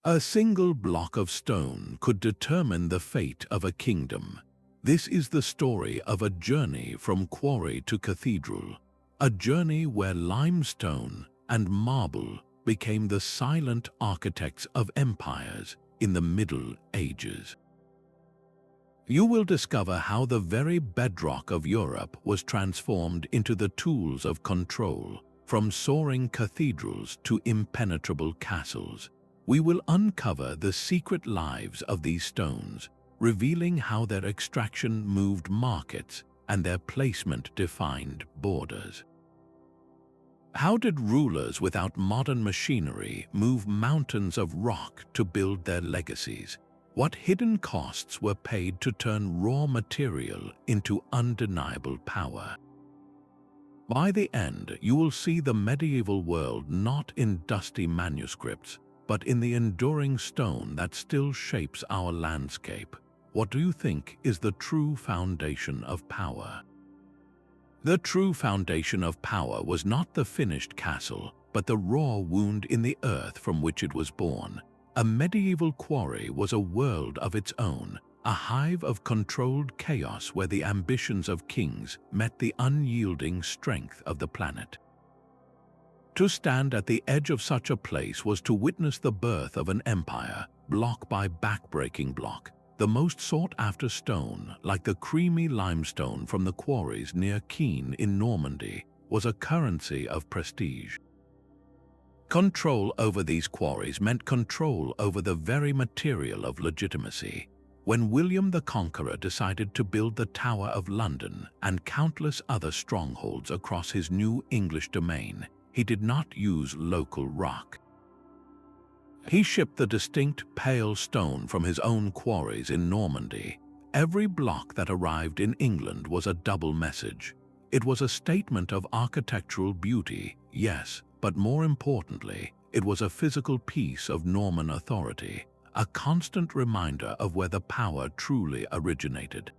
A single block of stone could determine the fate of a kingdom. This is the story of a journey from quarry to cathedral, a journey where limestone and marble became the silent architects of empires in the Middle Ages. You will discover how the very bedrock of Europe was transformed into the tools of control, from soaring cathedrals to impenetrable castles. We will uncover the secret lives of these stones, revealing how their extraction moved markets and their placement defined borders. How did rulers without modern machinery move mountains of rock to build their legacies? What hidden costs were paid to turn raw material into undeniable power? By the end, you will see the medieval world not in dusty manuscripts, but in the enduring stone that still shapes our landscape. What do you think is the true foundation of power? The true foundation of power was not the finished castle, but the raw wound in the earth from which it was born. A medieval quarry was a world of its own, a hive of controlled chaos where the ambitions of kings met the unyielding strength of the planet. To stand at the edge of such a place was to witness the birth of an empire, block by backbreaking block. The most sought-after stone, like the creamy limestone from the quarries near Caen in Normandy, was a currency of prestige. Control over these quarries meant control over the very material of legitimacy. When William the Conqueror decided to build the Tower of London and countless other strongholds across his new English domain, he did not use local rock. He shipped the distinct pale stone from his own quarries in Normandy. Every block that arrived in England was a double message. It was a statement of architectural beauty, yes, but more importantly, it was a physical piece of Norman authority, a constant reminder of where the power truly originated.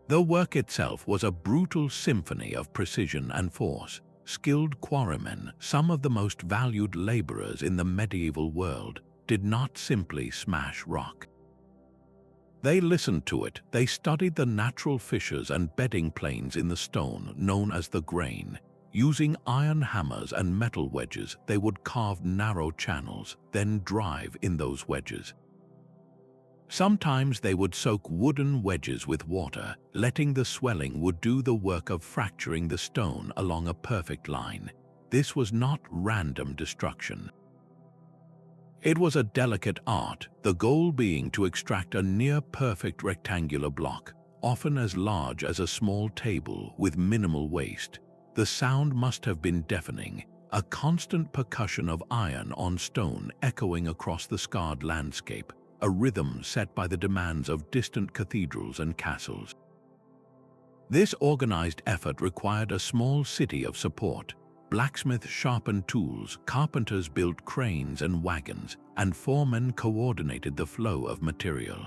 The work itself was a brutal symphony of precision and force. Skilled quarrymen, some of the most valued laborers in the medieval world, did not simply smash rock. They listened to it, they studied the natural fissures and bedding planes in the stone known as the grain. Using iron hammers and metal wedges, they would carve narrow channels, then drive in those wedges. Sometimes they would soak wooden wedges with water, letting the swelling would do the work of fracturing the stone along a perfect line. This was not random destruction. It was a delicate art, the goal being to extract a near-perfect rectangular block, often as large as a small table with minimal waste. The sound must have been deafening, a constant percussion of iron on stone echoing across the scarred landscape, a rhythm set by the demands of distant cathedrals and castles. This organized effort required a small city of support. Blacksmiths sharpened tools, carpenters built cranes and wagons, and foremen coordinated the flow of material.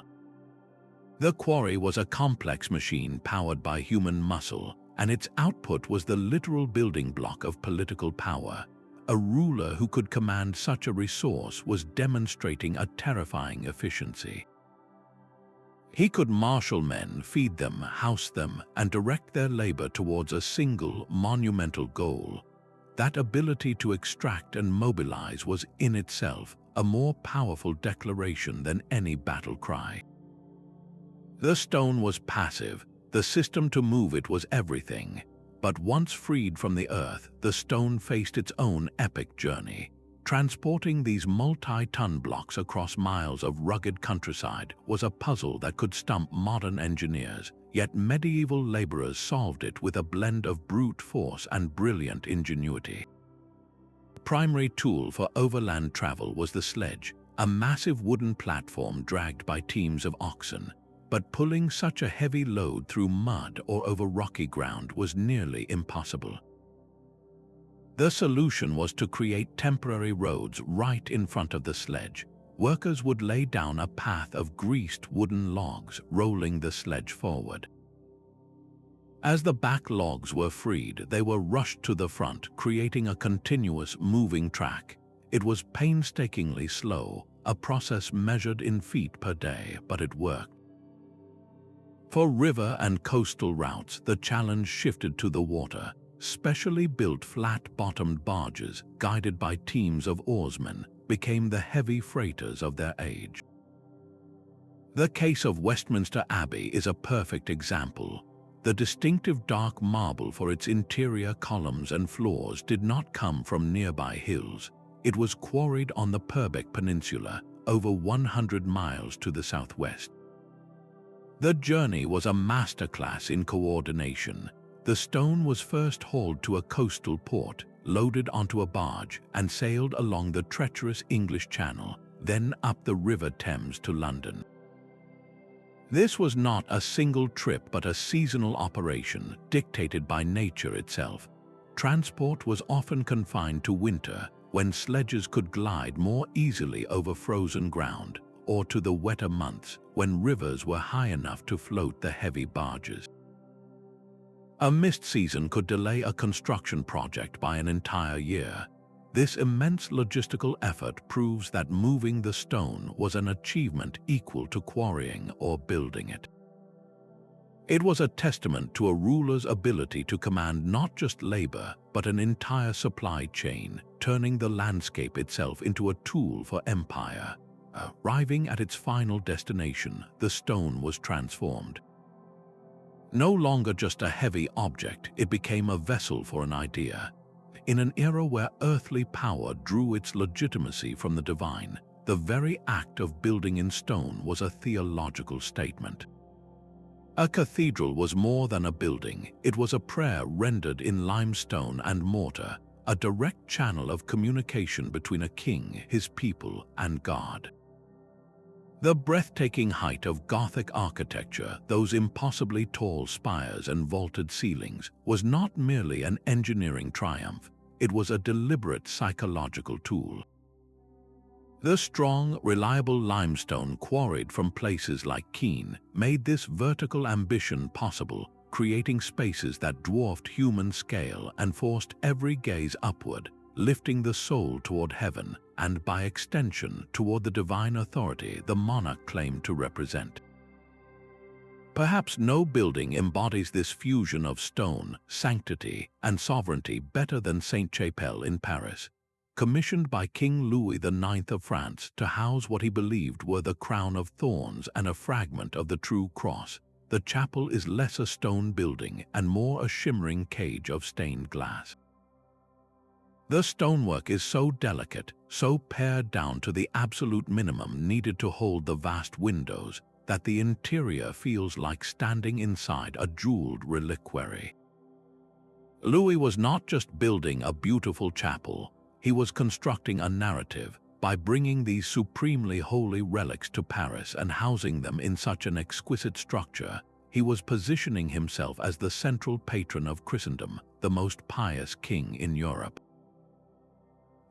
The quarry was a complex machine powered by human muscle, and its output was the literal building block of political power. A ruler who could command such a resource was demonstrating a terrifying efficiency. He could marshal men, feed them, house them, and direct their labor towards a single, monumental goal. That ability to extract and mobilize was in itself a more powerful declaration than any battle cry. The stone was passive, the system to move it was everything. But once freed from the earth, the stone faced its own epic journey. Transporting these multi-ton blocks across miles of rugged countryside was a puzzle that could stump modern engineers, yet medieval laborers solved it with a blend of brute force and brilliant ingenuity. The primary tool for overland travel was the sledge, a massive wooden platform dragged by teams of oxen. But pulling such a heavy load through mud or over rocky ground was nearly impossible. The solution was to create temporary roads right in front of the sledge. Workers would lay down a path of greased wooden logs, rolling the sledge forward. As the back logs were freed, they were rushed to the front, creating a continuous moving track. It was painstakingly slow, a process measured in feet per day, but it worked. For river and coastal routes, the challenge shifted to the water. Specially built flat-bottomed barges, guided by teams of oarsmen, became the heavy freighters of their age. The case of Westminster Abbey is a perfect example. The distinctive dark marble for its interior columns and floors did not come from nearby hills. It was quarried on the Purbeck Peninsula, over 100 miles to the southwest. The journey was a masterclass in coordination. The stone was first hauled to a coastal port, loaded onto a barge, and sailed along the treacherous English Channel, then up the River Thames to London. This was not a single trip but a seasonal operation dictated by nature itself. Transport was often confined to winter, when sledges could glide more easily over frozen ground, or to the wetter months, when rivers were high enough to float the heavy barges. A mist season could delay a construction project by an entire year. This immense logistical effort proves that moving the stone was an achievement equal to quarrying or building it. It was a testament to a ruler's ability to command not just labor, but an entire supply chain, turning the landscape itself into a tool for empire. Arriving at its final destination, the stone was transformed. No longer just a heavy object, it became a vessel for an idea. In an era where earthly power drew its legitimacy from the divine, the very act of building in stone was a theological statement. A cathedral was more than a building, it was a prayer rendered in limestone and mortar, a direct channel of communication between a king, his people, and God. The breathtaking height of Gothic architecture, those impossibly tall spires and vaulted ceilings, was not merely an engineering triumph, it was a deliberate psychological tool. The strong, reliable limestone quarried from places like Caen made this vertical ambition possible, creating spaces that dwarfed human scale and forced every gaze upward, lifting the soul toward heaven and, by extension, toward the divine authority the monarch claimed to represent. Perhaps no building embodies this fusion of stone, sanctity, and sovereignty better than Sainte-Chapelle in Paris. Commissioned by King Louis IX of France to house what he believed were the crown of thorns and a fragment of the true cross, the chapel is less a stone building and more a shimmering cage of stained glass. The stonework is so delicate, so pared down to the absolute minimum needed to hold the vast windows, that the interior feels like standing inside a jeweled reliquary. Louis was not just building a beautiful chapel, he was constructing a narrative. By bringing these supremely holy relics to Paris and housing them in such an exquisite structure, he was positioning himself as the central patron of Christendom, the most pious king in Europe.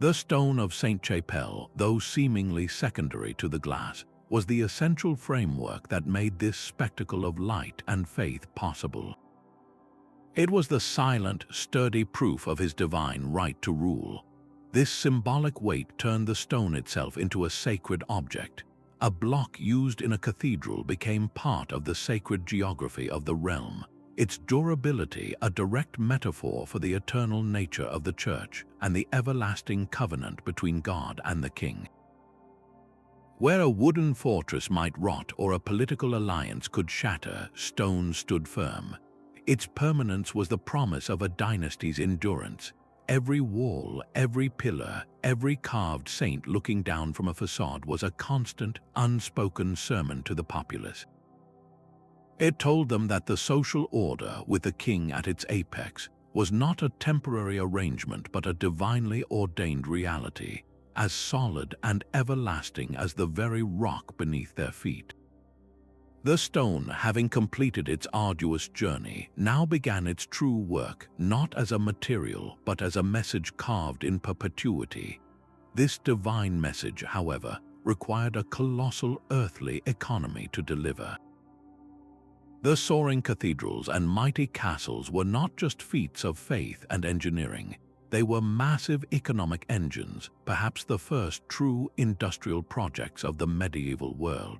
The stone of Sainte-Chapelle, though seemingly secondary to the glass, was the essential framework that made this spectacle of light and faith possible. It was the silent, sturdy proof of his divine right to rule. This symbolic weight turned the stone itself into a sacred object. A block used in a cathedral became part of the sacred geography of the realm, its durability a direct metaphor for the eternal nature of the Church and the everlasting covenant between God and the King. Where a wooden fortress might rot or a political alliance could shatter, stone stood firm. Its permanence was the promise of a dynasty's endurance. Every wall, every pillar, every carved saint looking down from a facade was a constant, unspoken sermon to the populace. It told them that the social order, with the king at its apex, was not a temporary arrangement but a divinely ordained reality, as solid and everlasting as the very rock beneath their feet. The stone, having completed its arduous journey, now began its true work, not as a material but as a message carved in perpetuity. This divine message, however, required a colossal earthly economy to deliver. The soaring cathedrals and mighty castles were not just feats of faith and engineering. They were massive economic engines, perhaps the first true industrial projects of the medieval world.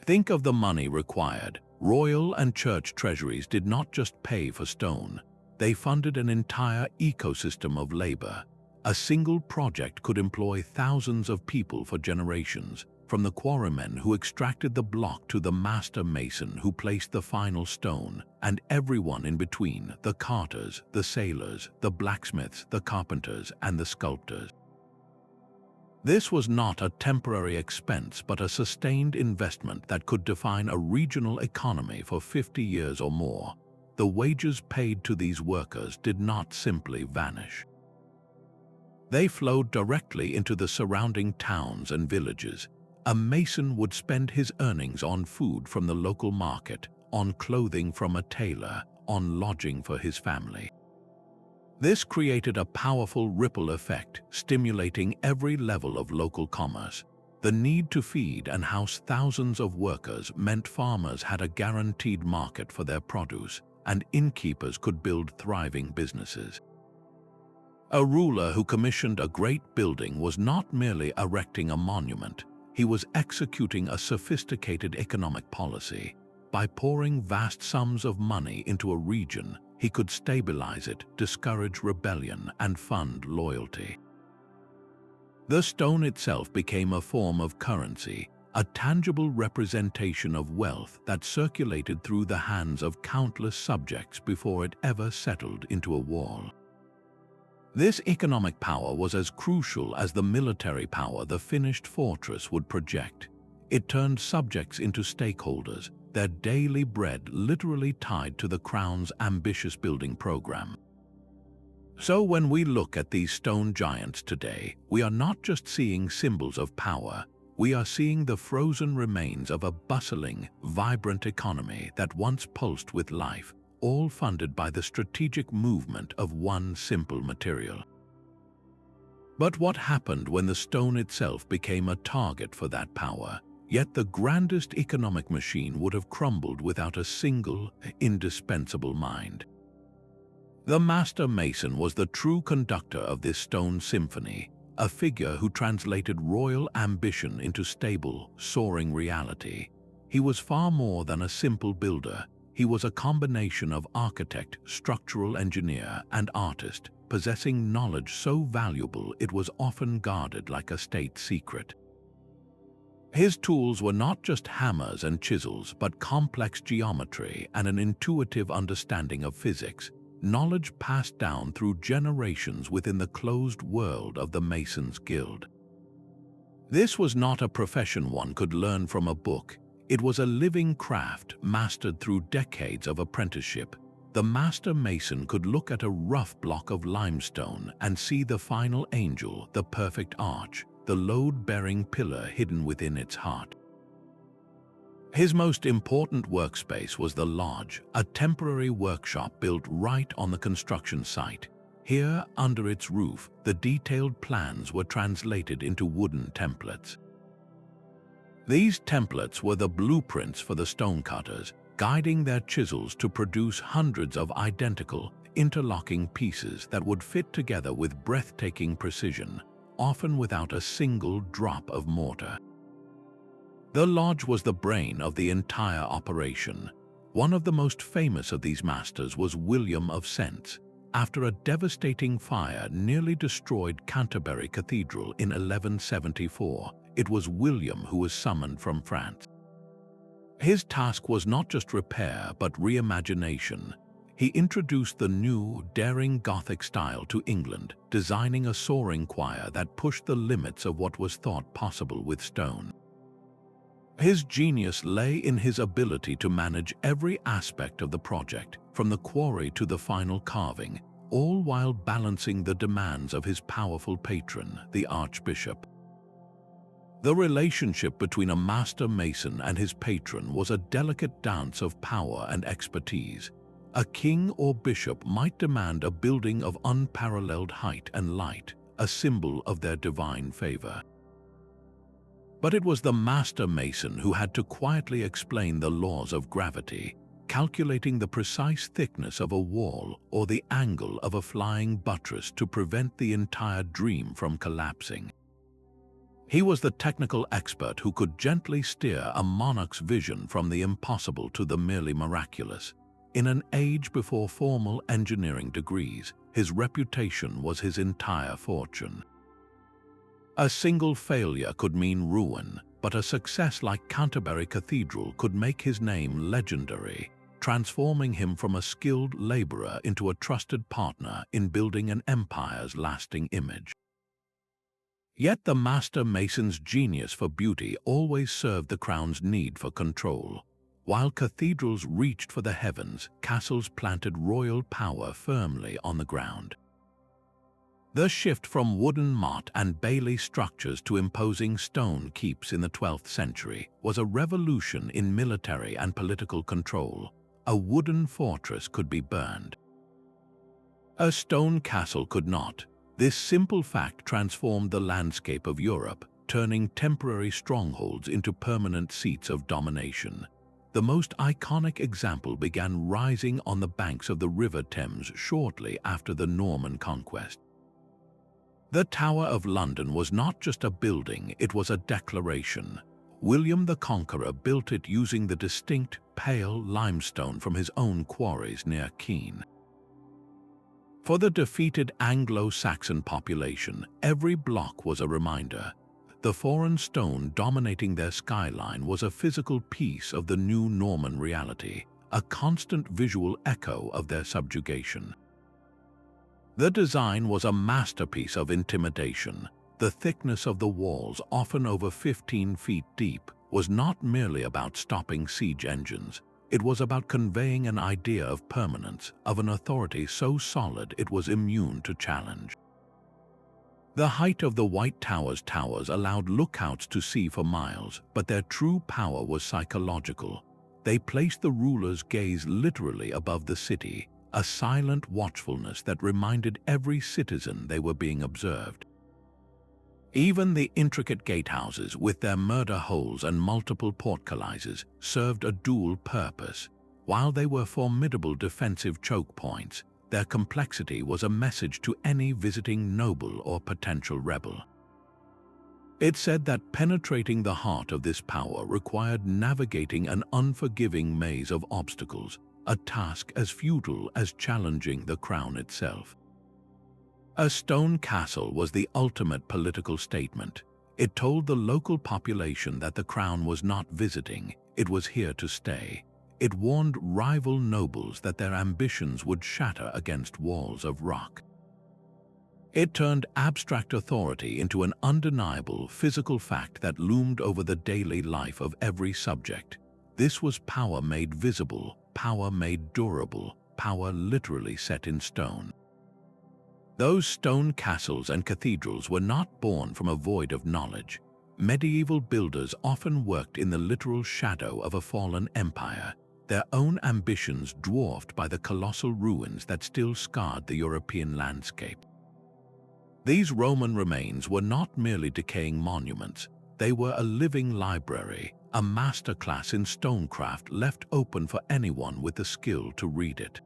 Think of the money required. Royal and church treasuries did not just pay for stone, they funded an entire ecosystem of labor. A single project could employ thousands of people for generations, from the quarrymen who extracted the block to the master mason who placed the final stone, and everyone in between, the carters, the sailors, the blacksmiths, the carpenters, and the sculptors. This was not a temporary expense but a sustained investment that could define a regional economy for 50 years or more. The wages paid to these workers did not simply vanish. They flowed directly into the surrounding towns and villages. A mason would spend his earnings on food from the local market, on clothing from a tailor, on lodging for his family. This created a powerful ripple effect, stimulating every level of local commerce. The need to feed and house thousands of workers meant farmers had a guaranteed market for their produce, and innkeepers could build thriving businesses. A ruler who commissioned a great building was not merely erecting a monument, he was executing a sophisticated economic policy. By pouring vast sums of money into a region, he could stabilize it, discourage rebellion, and fund loyalty. The stone itself became a form of currency, a tangible representation of wealth that circulated through the hands of countless subjects before it ever settled into a wall. This economic power was as crucial as the military power the finished fortress would project. It turned subjects into stakeholders, their daily bread literally tied to the crown's ambitious building program. So when we look at these stone giants today, we are not just seeing symbols of power, we are seeing the frozen remains of a bustling, vibrant economy that once pulsed with life, all funded by the strategic movement of one simple material. But what happened when the stone itself became a target for that power? Yet the grandest economic machine would have crumbled without a single, indispensable mind. The master mason was the true conductor of this stone symphony, a figure who translated royal ambition into stable, soaring reality. He was far more than a simple builder. He was a combination of architect, structural engineer, and artist, possessing knowledge so valuable it was often guarded like a state secret. His tools were not just hammers and chisels, but complex geometry and an intuitive understanding of physics, knowledge passed down through generations within the closed world of the Masons' Guild. This was not a profession one could learn from a book. It was a living craft mastered through decades of apprenticeship. The master mason could look at a rough block of limestone and see the final angel, the perfect arch, the load-bearing pillar hidden within its heart. His most important workspace was the lodge, a temporary workshop built right on the construction site. Here, under its roof, the detailed plans were translated into wooden templates. These templates were the blueprints for the stonecutters, guiding their chisels to produce hundreds of identical, interlocking pieces that would fit together with breathtaking precision, often without a single drop of mortar. The lodge was the brain of the entire operation. One of the most famous of these masters was William of Cents. After a devastating fire nearly destroyed Canterbury Cathedral in 1174, it was William who was summoned from France. His task was not just repair but reimagination. He introduced the new, daring Gothic style to England, designing a soaring choir that pushed the limits of what was thought possible with stone. His genius lay in his ability to manage every aspect of the project, from the quarry to the final carving, all while balancing the demands of his powerful patron, the Archbishop. The relationship between a master mason and his patron was a delicate dance of power and expertise. A king or bishop might demand a building of unparalleled height and light, a symbol of their divine favor. But it was the master mason who had to quietly explain the laws of gravity. calculating the precise thickness of a wall or the angle of a flying buttress to prevent the entire dream from collapsing. He was the technical expert who could gently steer a monarch's vision from the impossible to the merely miraculous. In an age before formal engineering degrees, his reputation was his entire fortune. A single failure could mean ruin, but a success like Canterbury Cathedral could make his name legendary, transforming him from a skilled laborer into a trusted partner in building an empire's lasting image. Yet the master mason's genius for beauty always served the crown's need for control. While cathedrals reached for the heavens, castles planted royal power firmly on the ground. The shift from wooden motte and bailey structures to imposing stone keeps in the 12th century was a revolution in military and political control. A wooden fortress could be burned. A stone castle could not. This simple fact transformed the landscape of Europe, turning temporary strongholds into permanent seats of domination. The most iconic example began rising on the banks of the River Thames shortly after the Norman conquest. The Tower of London was not just a building, it was a declaration. William the Conqueror built it using the distinct, pale limestone from his own quarries near Caen. For the defeated Anglo-Saxon population, every block was a reminder. The foreign stone dominating their skyline was a physical piece of the new Norman reality, a constant visual echo of their subjugation. The design was a masterpiece of intimidation. The thickness of the walls, often over 15 feet deep, was not merely about stopping siege engines. It was about conveying an idea of permanence, of an authority so solid it was immune to challenge. The height of the White Tower's towers allowed lookouts to see for miles, but their true power was psychological. They placed the ruler's gaze literally above the city, a silent watchfulness that reminded every citizen they were being observed. Even the intricate gatehouses, with their murder holes and multiple portcullises, served a dual purpose. While they were formidable defensive choke points, their complexity was a message to any visiting noble or potential rebel. It said that penetrating the heart of this power required navigating an unforgiving maze of obstacles, a task as futile as challenging the crown itself. A stone castle was the ultimate political statement. It told the local population that the crown was not visiting, it was here to stay. It warned rival nobles that their ambitions would shatter against walls of rock. It turned abstract authority into an undeniable physical fact that loomed over the daily life of every subject. This was power made visible, power made durable, power literally set in stone. Those stone castles and cathedrals were not born from a void of knowledge. Medieval builders often worked in the literal shadow of a fallen empire, their own ambitions dwarfed by the colossal ruins that still scarred the European landscape. These Roman remains were not merely decaying monuments, they were a living library, a masterclass in stonecraft left open for anyone with the skill to read it.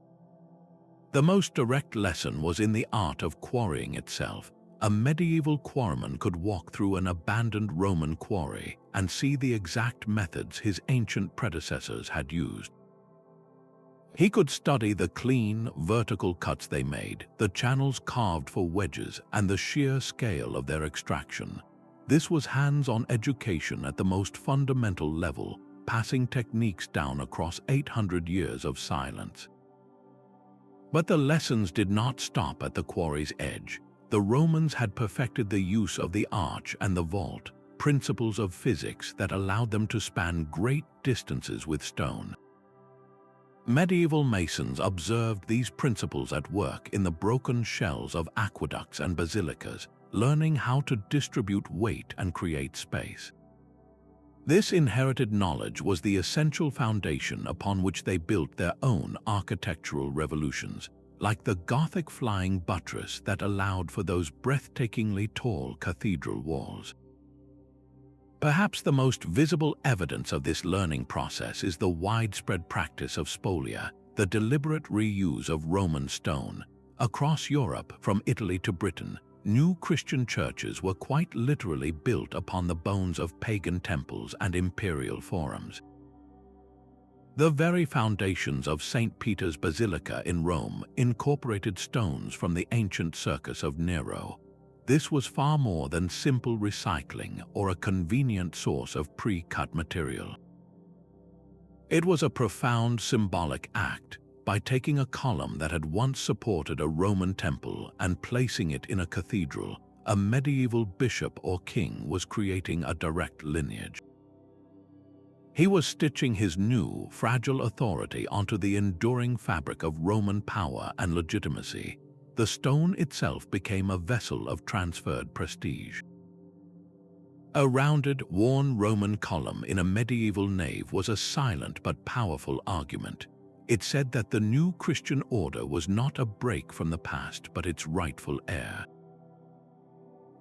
The most direct lesson was in the art of quarrying itself. A medieval quarryman could walk through an abandoned Roman quarry and see the exact methods his ancient predecessors had used. He could study the clean, vertical cuts they made, the channels carved for wedges, and the sheer scale of their extraction. This was hands-on education at the most fundamental level, passing techniques down across 800 years of silence. But the lessons did not stop at the quarry's edge. The Romans had perfected the use of the arch and the vault, principles of physics that allowed them to span great distances with stone. Medieval masons observed these principles at work in the broken shells of aqueducts and basilicas, learning how to distribute weight and create space. This inherited knowledge was the essential foundation upon which they built their own architectural revolutions, like the Gothic flying buttress that allowed for those breathtakingly tall cathedral walls. Perhaps the most visible evidence of this learning process is the widespread practice of spolia, the deliberate reuse of Roman stone. Across Europe, from Italy to Britain, new Christian churches were quite literally built upon the bones of pagan temples and imperial forums. The very foundations of St. Peter's Basilica in Rome incorporated stones from the ancient circus of Nero. This was far more than simple recycling or a convenient source of pre-cut material. It was a profound symbolic act. By taking a column that had once supported a Roman temple and placing it in a cathedral, a medieval bishop or king was creating a direct lineage. He was stitching his new, fragile authority onto the enduring fabric of Roman power and legitimacy. The stone itself became a vessel of transferred prestige. A rounded, worn Roman column in a medieval nave was a silent but powerful argument. It said that the new Christian order was not a break from the past, but its rightful heir.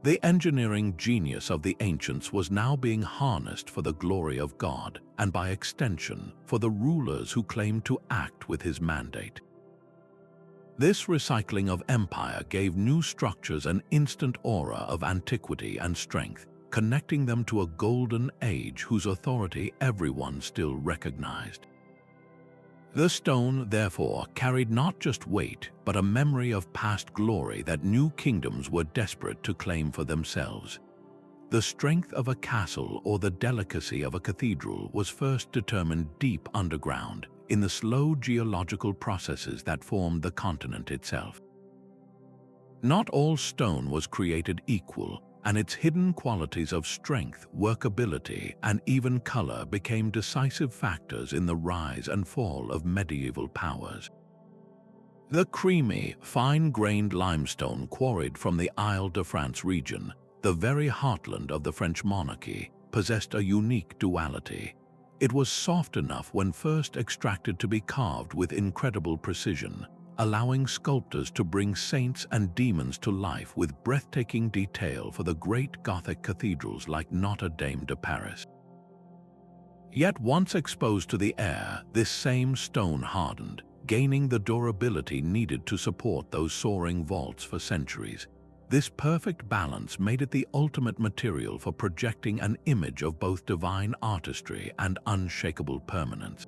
The engineering genius of the ancients was now being harnessed for the glory of God, and by extension, for the rulers who claimed to act with his mandate. This recycling of empire gave new structures an instant aura of antiquity and strength, connecting them to a golden age whose authority everyone still recognized. The stone, therefore, carried not just weight, but a memory of past glory that new kingdoms were desperate to claim for themselves. The strength of a castle or the delicacy of a cathedral was first determined deep underground, in the slow geological processes that formed the continent itself. Not all stone was created equal, and its hidden qualities of strength, workability, and even color became decisive factors in the rise and fall of medieval powers. The creamy, fine-grained limestone quarried from the Isle-de-France region, the very heartland of the French monarchy, possessed a unique duality. It was soft enough when first extracted to be carved with incredible precision, allowing sculptors to bring saints and demons to life with breathtaking detail for the great Gothic cathedrals like Notre Dame de Paris. Yet once exposed to the air, this same stone hardened, gaining the durability needed to support those soaring vaults for centuries. This perfect balance made it the ultimate material for projecting an image of both divine artistry and unshakable permanence.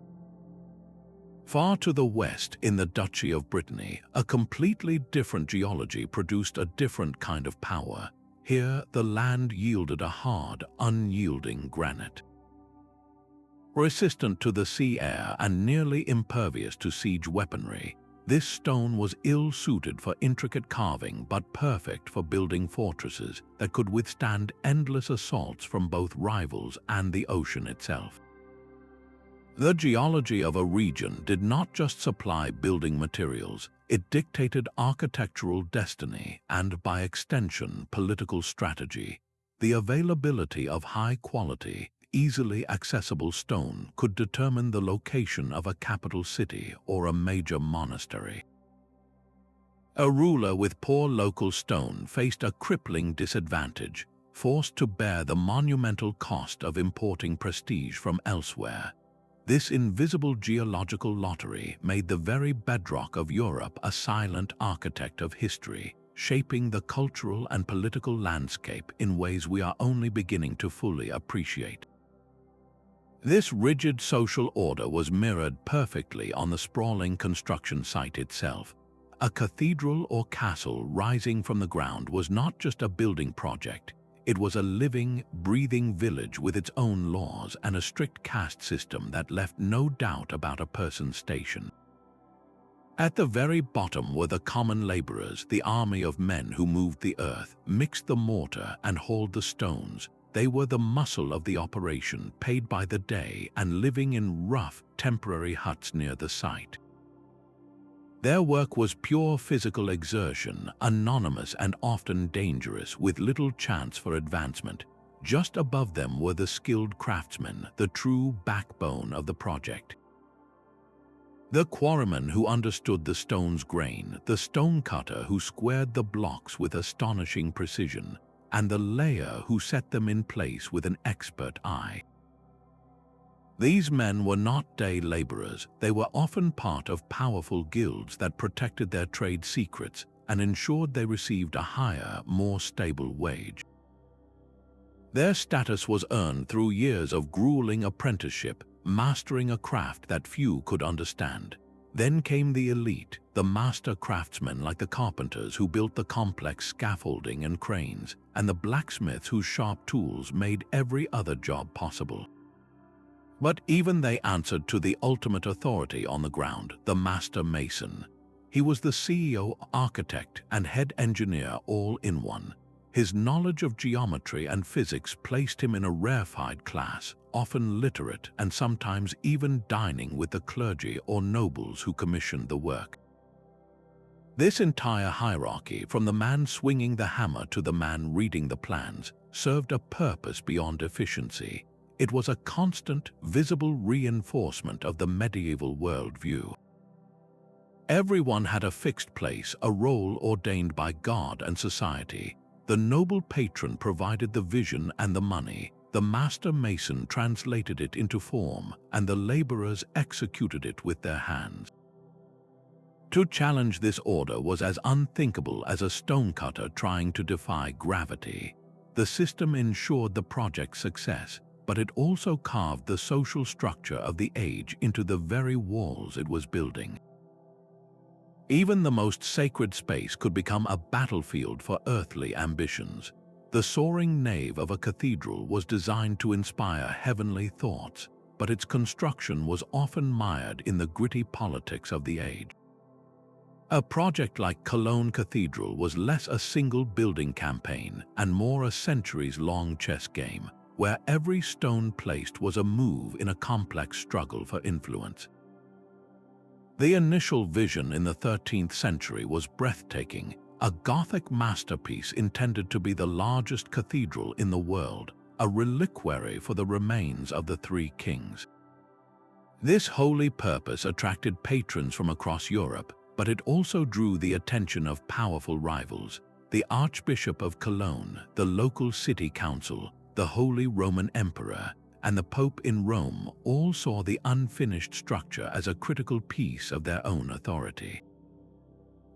Far to the west, in the Duchy of Brittany, a completely different geology produced a different kind of power. Here, the land yielded a hard, unyielding granite. Resistant to the sea air and nearly impervious to siege weaponry, this stone was ill-suited for intricate carving but perfect for building fortresses that could withstand endless assaults from both rivals and the ocean itself. The geology of a region did not just supply building materials, it dictated architectural destiny and, by extension, political strategy. The availability of high-quality, easily accessible stone could determine the location of a capital city or a major monastery. A ruler with poor local stone faced a crippling disadvantage, forced to bear the monumental cost of importing prestige from elsewhere. This invisible geological lottery made the very bedrock of Europe a silent architect of history, shaping the cultural and political landscape in ways we are only beginning to fully appreciate. This rigid social order was mirrored perfectly on the sprawling construction site itself. A cathedral or castle rising from the ground was not just a building project. It was a living, breathing village with its own laws and a strict caste system that left no doubt about a person's station. At the very bottom were the common laborers, the army of men who moved the earth, mixed the mortar, and hauled the stones. They were the muscle of the operation, paid by the day and living in rough, temporary huts near the site. Their work was pure physical exertion, anonymous and often dangerous, with little chance for advancement. Just above them were the skilled craftsmen, the true backbone of the project. The quarryman who understood the stone's grain, the stonecutter who squared the blocks with astonishing precision, and the layer who set them in place with an expert eye. These men were not day laborers. They were often part of powerful guilds that protected their trade secrets and ensured they received a higher, more stable wage. Their status was earned through years of grueling apprenticeship, mastering a craft that few could understand. Then came the elite, the master craftsmen like the carpenters who built the complex scaffolding and cranes, and the blacksmiths whose sharp tools made every other job possible. But even they answered to the ultimate authority on the ground, the master mason. He was the CEO, architect, and head engineer all in one. His knowledge of geometry and physics placed him in a rarefied class, often literate and sometimes even dining with the clergy or nobles who commissioned the work. This entire hierarchy, from the man swinging the hammer to the man reading the plans, served a purpose beyond efficiency. It was a constant, visible reinforcement of the medieval worldview. Everyone had a fixed place, a role ordained by God and society. The noble patron provided the vision and the money, the master mason translated it into form, and the laborers executed it with their hands. To challenge this order was as unthinkable as a stonecutter trying to defy gravity. The system ensured the project's success, but it also carved the social structure of the age into the very walls it was building. Even the most sacred space could become a battlefield for earthly ambitions. The soaring nave of a cathedral was designed to inspire heavenly thoughts, but its construction was often mired in the gritty politics of the age. A project like Cologne Cathedral was less a single building campaign and more a centuries-long chess game, where every stone placed was a move in a complex struggle for influence. The initial vision in the 13th century was breathtaking, a Gothic masterpiece intended to be the largest cathedral in the world, a reliquary for the remains of the three kings. This holy purpose attracted patrons from across Europe, but it also drew the attention of powerful rivals. The Archbishop of Cologne, the local city council, the Holy Roman Emperor, and the Pope in Rome all saw the unfinished structure as a critical piece of their own authority.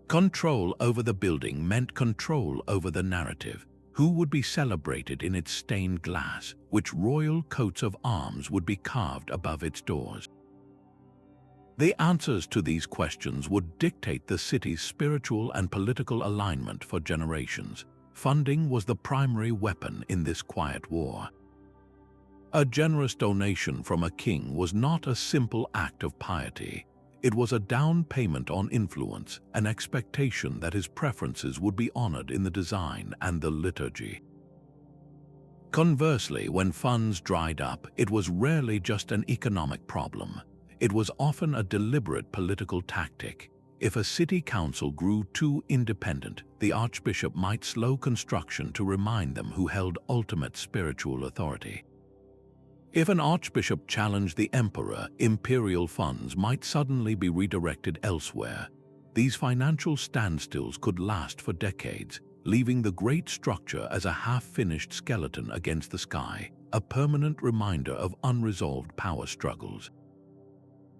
Control over the building meant control over the narrative. Who would be celebrated in its stained glass? Which royal coats of arms would be carved above its doors? The answers to these questions would dictate the city's spiritual and political alignment for generations. Funding was the primary weapon in this quiet war. A generous donation from a king was not a simple act of piety. It was a down payment on influence, an expectation that his preferences would be honored in the design and the liturgy. Conversely, when funds dried up, it was rarely just an economic problem. It was often a deliberate political tactic. If a city council grew too independent, the archbishop might slow construction to remind them who held ultimate spiritual authority. If an archbishop challenged the emperor, imperial funds might suddenly be redirected elsewhere. These financial standstills could last for decades, leaving the great structure as a half-finished skeleton against the sky, a permanent reminder of unresolved power struggles.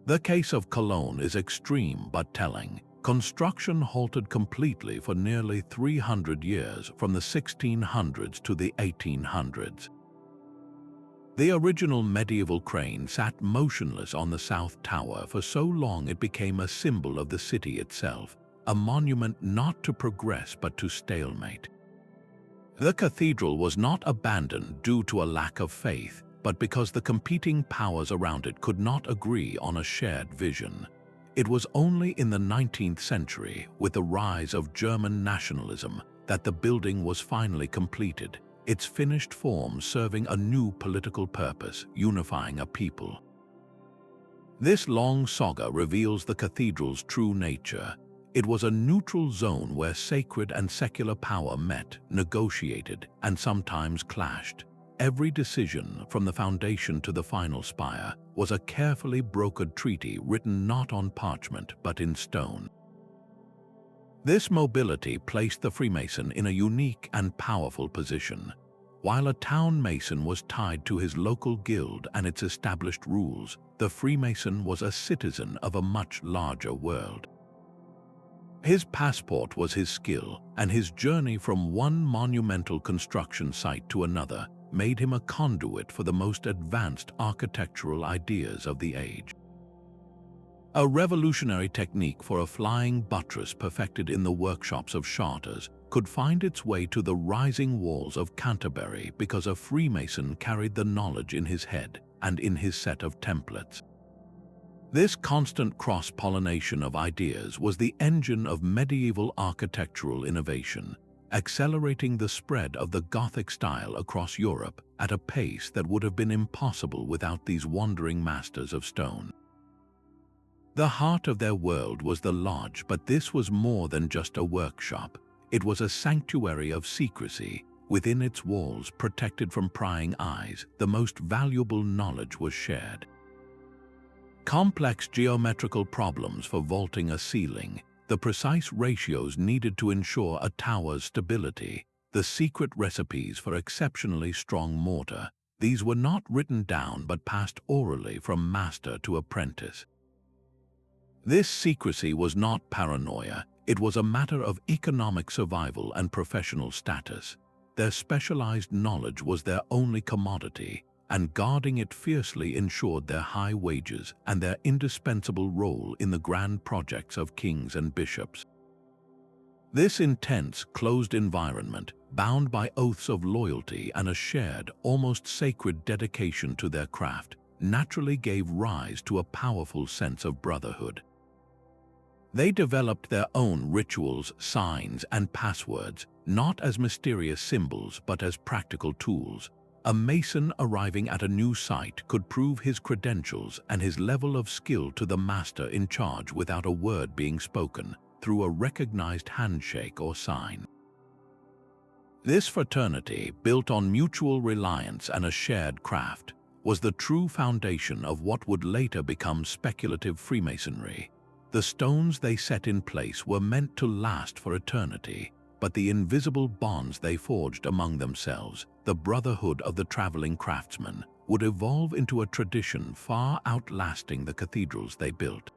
The case of Cologne is extreme but telling. Construction halted completely for nearly 300 years, from the 1600s to the 1800s. The original medieval crane sat motionless on the south tower for so long it became a symbol of the city itself, a monument not to progress but to stalemate. The cathedral was not abandoned due to a lack of faith, but because the competing powers around it could not agree on a shared vision. It was only in the 19th century, with the rise of German nationalism, that the building was finally completed, its finished form serving a new political purpose, unifying a people. This long saga reveals the cathedral's true nature. It was a neutral zone where sacred and secular power met, negotiated, and sometimes clashed. Every decision, from the foundation to the final spire, was a carefully brokered treaty written not on parchment but in stone. This mobility placed the Freemason in a unique and powerful position. While a town mason was tied to his local guild and its established rules, the Freemason was a citizen of a much larger world. His passport was his skill, and his journey from one monumental construction site to another made him a conduit for the most advanced architectural ideas of the age. A revolutionary technique for a flying buttress perfected in the workshops of Chartres could find its way to the rising walls of Canterbury because a Freemason carried the knowledge in his head and in his set of templates. This constant cross-pollination of ideas was the engine of medieval architectural innovation, accelerating the spread of the Gothic style across Europe at a pace that would have been impossible without these wandering masters of stone. The heart of their world was the lodge, but this was more than just a workshop. It was a sanctuary of secrecy. Within its walls, protected from prying eyes, the most valuable knowledge was shared. Complex geometrical problems for vaulting a ceiling, the precise ratios needed to ensure a tower's stability, the secret recipes for exceptionally strong mortar, these were not written down but passed orally from master to apprentice. This secrecy was not paranoia, it was a matter of economic survival and professional status. Their specialized knowledge was their only commodity, and guarding it fiercely ensured their high wages and their indispensable role in the grand projects of kings and bishops. This intense, closed environment, bound by oaths of loyalty and a shared, almost sacred dedication to their craft, naturally gave rise to a powerful sense of brotherhood. They developed their own rituals, signs, and passwords, not as mysterious symbols but as practical tools. A mason arriving at a new site could prove his credentials and his level of skill to the master in charge without a word being spoken, through a recognized handshake or sign. This fraternity, built on mutual reliance and a shared craft, was the true foundation of what would later become speculative Freemasonry. The stones they set in place were meant to last for eternity, but the invisible bonds they forged among themselves, the brotherhood of the traveling craftsman, would evolve into a tradition far outlasting the cathedrals they built.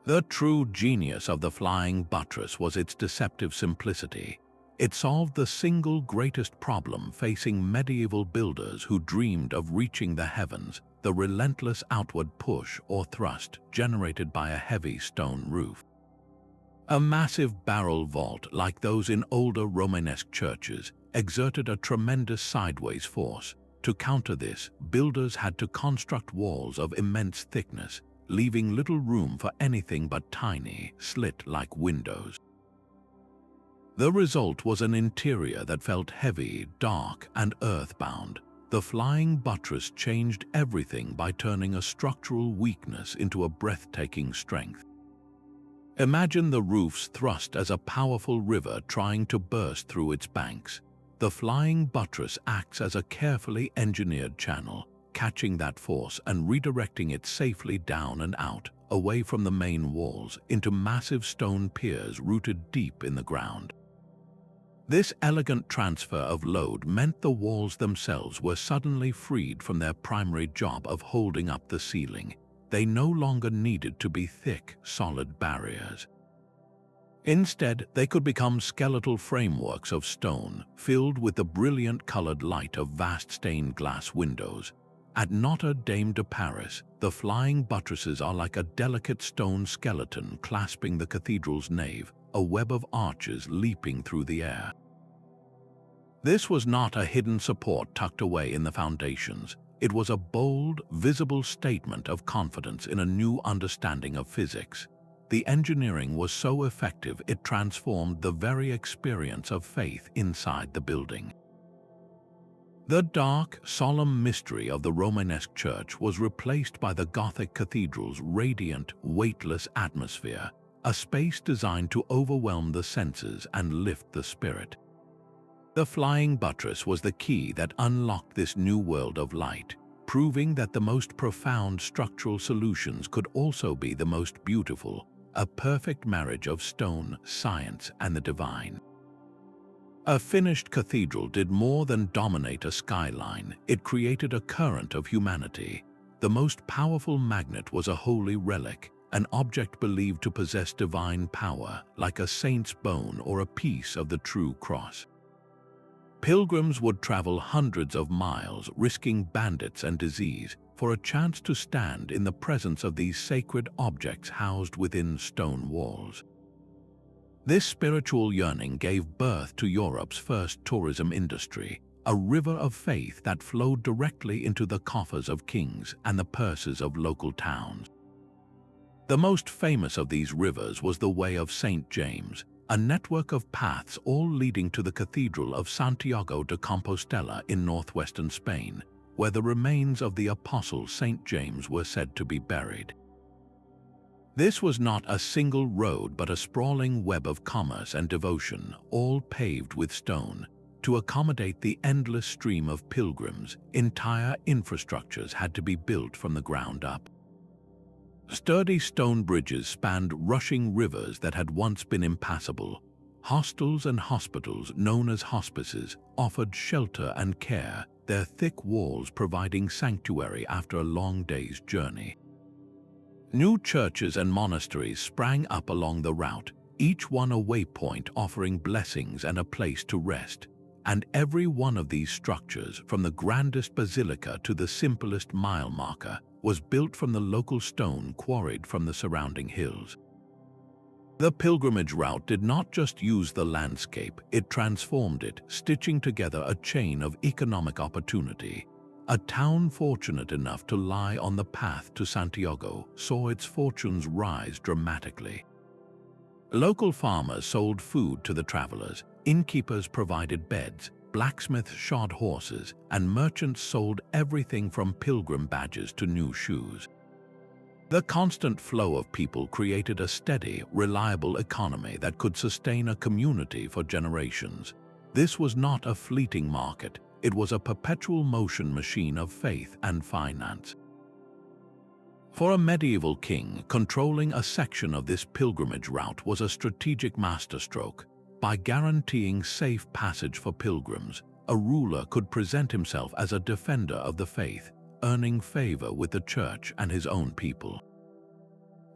The true genius of the flying buttress was its deceptive simplicity. It solved the single greatest problem facing medieval builders who dreamed of reaching the heavens: the relentless outward push or thrust generated by a heavy stone roof. A massive barrel vault like those in older Romanesque churches exerted a tremendous sideways force. To counter this, builders had to construct walls of immense thickness, leaving little room for anything but tiny, slit-like windows. The result was an interior that felt heavy, dark, and earthbound. The flying buttress changed everything by turning a structural weakness into a breathtaking strength. Imagine the roof's thrust as a powerful river trying to burst through its banks. The flying buttress acts as a carefully engineered channel, catching that force and redirecting it safely down and out, away from the main walls, into massive stone piers rooted deep in the ground. This elegant transfer of load meant the walls themselves were suddenly freed from their primary job of holding up the ceiling. They no longer needed to be thick, solid barriers. Instead, they could become skeletal frameworks of stone, filled with the brilliant colored light of vast stained glass windows. At Notre Dame de Paris, the flying buttresses are like a delicate stone skeleton clasping the cathedral's nave, a web of arches leaping through the air. This was not a hidden support tucked away in the foundations. It was a bold, visible statement of confidence in a new understanding of physics. The engineering was so effective it transformed the very experience of faith inside the building. The dark, solemn mystery of the Romanesque church was replaced by the Gothic cathedral's radiant, weightless atmosphere, a space designed to overwhelm the senses and lift the spirit. The flying buttress was the key that unlocked this new world of light, proving that the most profound structural solutions could also be the most beautiful, a perfect marriage of stone, science, and the divine. A finished cathedral did more than dominate a skyline, it created a current of humanity. The most powerful magnet was a holy relic, an object believed to possess divine power, like a saint's bone or a piece of the true cross. Pilgrims would travel hundreds of miles, risking bandits and disease, for a chance to stand in the presence of these sacred objects housed within stone walls. This spiritual yearning gave birth to Europe's first tourism industry, a river of faith that flowed directly into the coffers of kings and the purses of local towns. The most famous of these rivers was the Way of St. James, a network of paths all leading to the Cathedral of Santiago de Compostela in northwestern Spain, where the remains of the Apostle St. James were said to be buried. This was not a single road but a sprawling web of commerce and devotion, all paved with stone. To accommodate the endless stream of pilgrims, entire infrastructures had to be built from the ground up. Sturdy stone bridges spanned rushing rivers that had once been impassable. Hostels and hospitals, known as hospices, offered shelter and care, their thick walls providing sanctuary after a long day's journey. New churches and monasteries sprang up along the route, each one a waypoint offering blessings and a place to rest. And every one of these structures, from the grandest basilica to the simplest mile marker, was built from the local stone quarried from the surrounding hills. The pilgrimage route did not just use the landscape, it transformed it, stitching together a chain of economic opportunity. A town fortunate enough to lie on the path to Santiago saw its fortunes rise dramatically. Local farmers sold food to the travelers, innkeepers provided beds, blacksmiths shod horses, and merchants sold everything from pilgrim badges to new shoes. The constant flow of people created a steady, reliable economy that could sustain a community for generations. This was not a fleeting market, it was a perpetual motion machine of faith and finance. For a medieval king, controlling a section of this pilgrimage route was a strategic masterstroke. By guaranteeing safe passage for pilgrims, a ruler could present himself as a defender of the faith, earning favor with the church and his own people.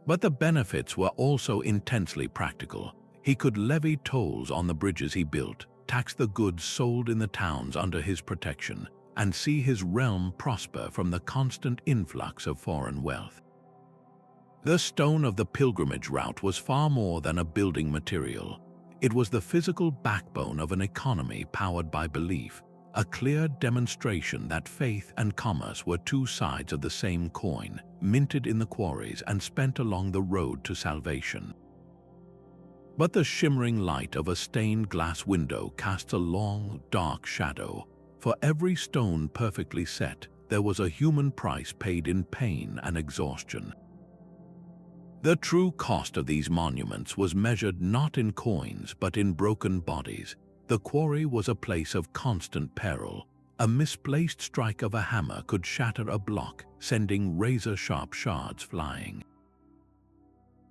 But the benefits were also intensely practical. He could levy tolls on the bridges he built, tax the goods sold in the towns under his protection, and see his realm prosper from the constant influx of foreign wealth. The stone of the pilgrimage route was far more than a building material. It was the physical backbone of an economy powered by belief, a clear demonstration that faith and commerce were two sides of the same coin, minted in the quarries and spent along the road to salvation. But the shimmering light of a stained glass window casts a long, dark shadow. For every stone perfectly set, there was a human price paid in pain and exhaustion. The true cost of these monuments was measured not in coins but in broken bodies. The quarry was a place of constant peril. A misplaced strike of a hammer could shatter a block, sending razor-sharp shards flying.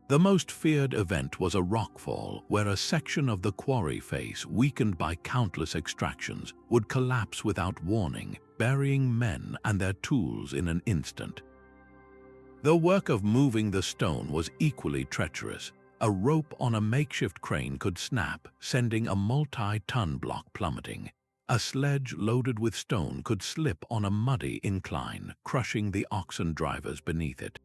The most feared event was a rockfall, where a section of the quarry face, weakened by countless extractions, would collapse without warning, burying men and their tools in an instant. The work of moving the stone was equally treacherous. A rope on a makeshift crane could snap, sending a multi-ton block plummeting. A sledge loaded with stone could slip on a muddy incline, crushing the oxen drivers beneath it.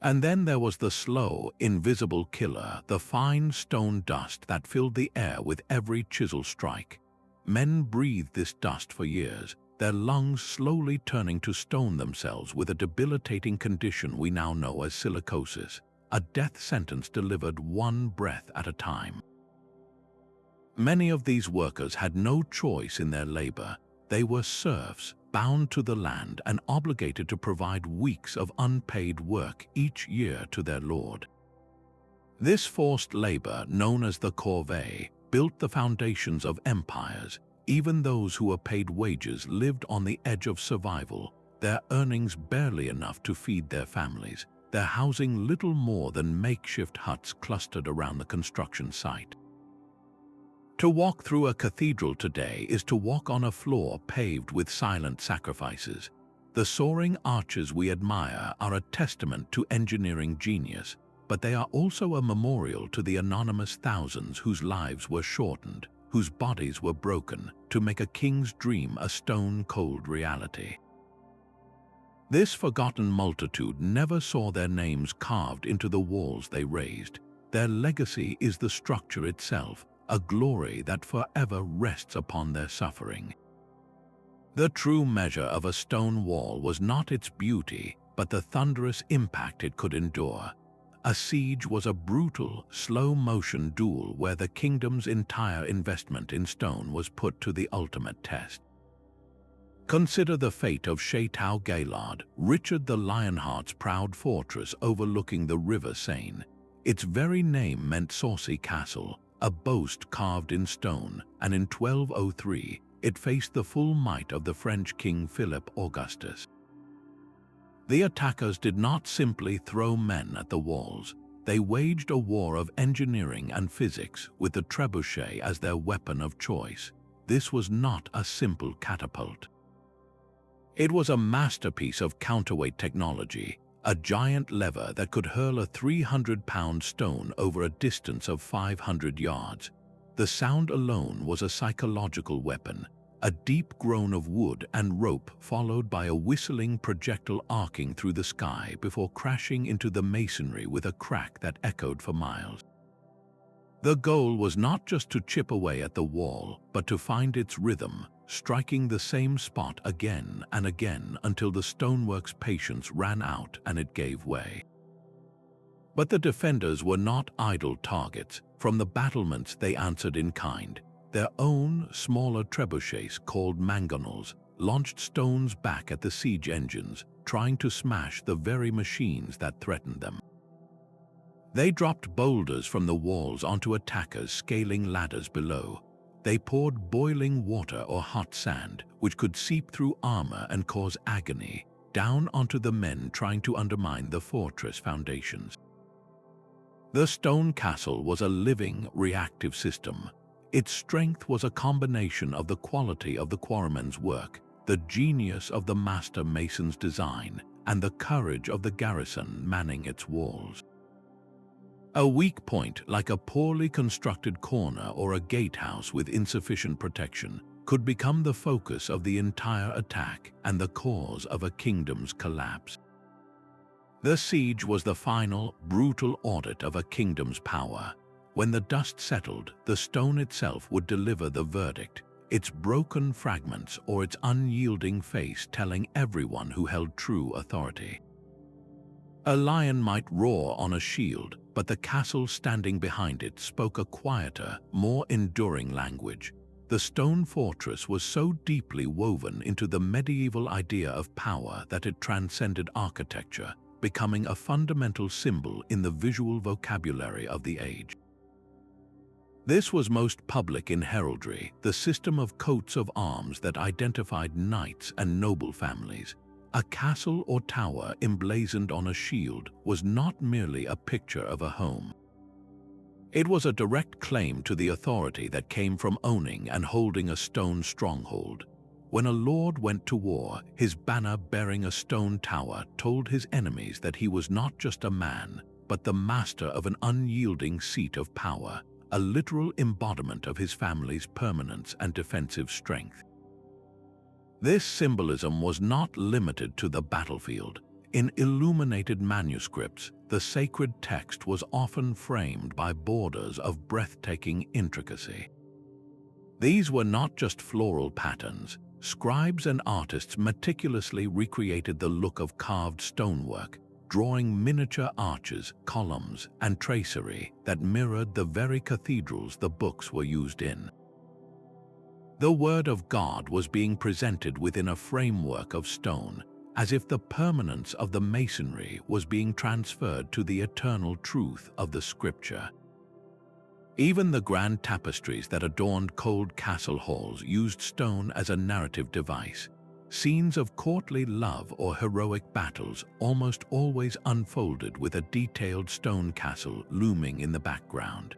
And then there was the slow, invisible killer, the fine stone dust that filled the air with every chisel strike. Men breathed this dust for years, their lungs slowly turning to stone themselves with a debilitating condition we now know as silicosis, a death sentence delivered one breath at a time. Many of these workers had no choice in their labor. They were serfs, bound to the land and obligated to provide weeks of unpaid work each year to their lord. This forced labor, known as the corvée, built the foundations of empires. Even those who were paid wages lived on the edge of survival, their earnings barely enough to feed their families. they're housing little more than makeshift huts clustered around the construction site. To walk through a cathedral today is to walk on a floor paved with silent sacrifices. The soaring arches we admire are a testament to engineering genius, but they are also a memorial to the anonymous thousands whose lives were shortened, whose bodies were broken, to make a king's dream a stone-cold reality. This forgotten multitude never saw their names carved into the walls they raised. Their legacy is the structure itself, a glory that forever rests upon their suffering. The true measure of a stone wall was not its beauty, but the thunderous impact it could endure. A siege was a brutal, slow-motion duel where the kingdom's entire investment in stone was put to the ultimate test. Consider the fate of Château-Gaillard, Richard the Lionheart's proud fortress overlooking the river Seine. Its very name meant saucy castle, a boast carved in stone, and in 1203, it faced the full might of the French King Philip Augustus. The attackers did not simply throw men at the walls. They waged a war of engineering and physics with the trebuchet as their weapon of choice. This was not a simple catapult. It was a masterpiece of counterweight technology, a giant lever that could hurl a 300-pound stone over a distance of 500 yards. The sound alone was a psychological weapon, a deep groan of wood and rope followed by a whistling projectile arcing through the sky before crashing into the masonry with a crack that echoed for miles. The goal was not just to chip away at the wall, but to find its rhythm, striking the same spot again and again until the stonework's patience ran out and it gave way. But the defenders were not idle targets. From the battlements they answered in kind. Their own smaller trebuchets, called mangonels, launched stones back at the siege engines, trying to smash the very machines that threatened them. They dropped boulders from the walls onto attackers scaling ladders below. They poured boiling water or hot sand, which could seep through armor and cause agony, down onto the men trying to undermine the fortress foundations. The stone castle was a living, reactive system. Its strength was a combination of the quality of the quarryman's work, the genius of the master mason's design, and the courage of the garrison manning its walls. A weak point, like a poorly constructed corner or a gatehouse with insufficient protection, could become the focus of the entire attack and the cause of a kingdom's collapse. The siege was the final, brutal audit of a kingdom's power. When the dust settled, the stone itself would deliver the verdict, its broken fragments or its unyielding face telling everyone who held true authority. A lion might roar on a shield, but the castle standing behind it spoke a quieter, more enduring language. The stone fortress was so deeply woven into the medieval idea of power that it transcended architecture, becoming a fundamental symbol in the visual vocabulary of the age. This was most public in heraldry, the system of coats of arms that identified knights and noble families. A castle or tower emblazoned on a shield was not merely a picture of a home. It was a direct claim to the authority that came from owning and holding a stone stronghold. When a lord went to war, his banner bearing a stone tower told his enemies that he was not just a man, but the master of an unyielding seat of power, a literal embodiment of his family's permanence and defensive strength. This symbolism was not limited to the battlefield. In illuminated manuscripts, the sacred text was often framed by borders of breathtaking intricacy. These were not just floral patterns. Scribes and artists meticulously recreated the look of carved stonework, drawing miniature arches, columns, and tracery that mirrored the very cathedrals the books were used in. The Word of God was being presented within a framework of stone, as if the permanence of the masonry was being transferred to the eternal truth of the Scripture. Even the grand tapestries that adorned cold castle halls used stone as a narrative device. Scenes of courtly love or heroic battles almost always unfolded with a detailed stone castle looming in the background.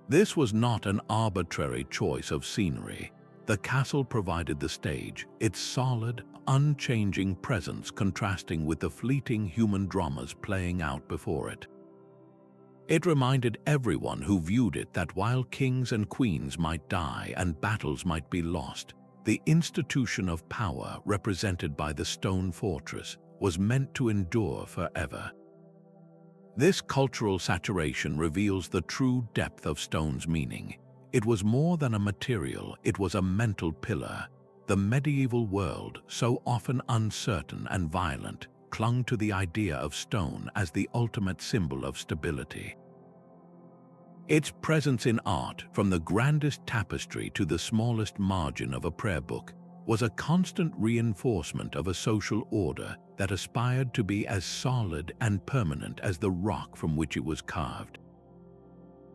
This was not an arbitrary choice of scenery. The castle provided the stage, its solid, unchanging presence contrasting with the fleeting human dramas playing out before it. It reminded everyone who viewed it that while kings and queens might die and battles might be lost, the institution of power represented by the stone fortress was meant to endure forever. This cultural saturation reveals the true depth of stone's meaning. It was more than a material, it was a mental pillar. The medieval world, so often uncertain and violent, clung to the idea of stone as the ultimate symbol of stability. Its presence in art, from the grandest tapestry to the smallest margin of a prayer book, was a constant reinforcement of a social order that aspired to be as solid and permanent as the rock from which it was carved.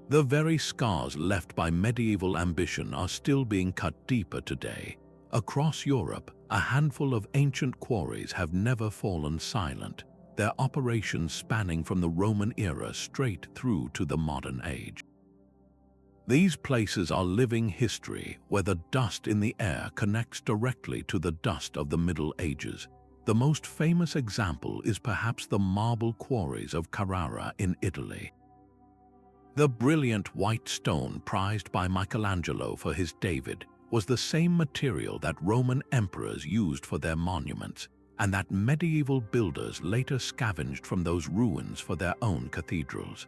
The very scars left by medieval ambition are still being cut deeper today. Across Europe, a handful of ancient quarries have never fallen silent, their operations spanning from the Roman era straight through to the modern age. These places are living history where the dust in the air connects directly to the dust of the Middle Ages. The most famous example is perhaps the marble quarries of Carrara in Italy. The brilliant white stone prized by Michelangelo for his David was the same material that Roman emperors used for their monuments, and that medieval builders later scavenged from those ruins for their own cathedrals.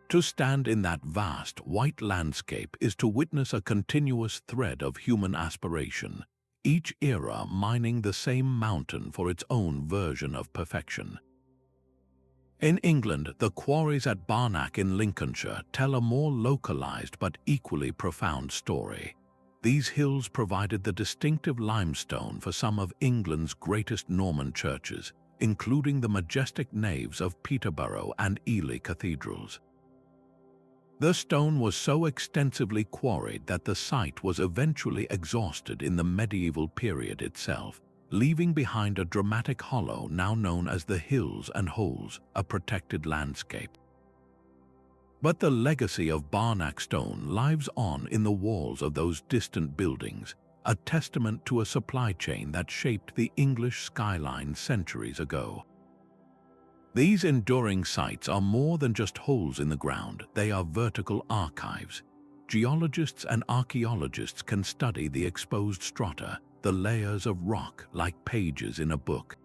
To stand in that vast, white landscape is to witness a continuous thread of human aspiration, each era mining the same mountain for its own version of perfection. In England, the quarries at Barnack in Lincolnshire tell a more localized but equally profound story. These hills provided the distinctive limestone for some of England's greatest Norman churches, including the majestic naves of Peterborough and Ely cathedrals. The stone was so extensively quarried that the site was eventually exhausted in the medieval period itself, leaving behind a dramatic hollow now known as the Hills and Holes, a protected landscape. But the legacy of Barnack stone lives on in the walls of those distant buildings, a testament to a supply chain that shaped the English skyline centuries ago. These enduring sites are more than just holes in the ground, they are vertical archives. Geologists and archaeologists can study the exposed strata, the layers of rock like pages in a book.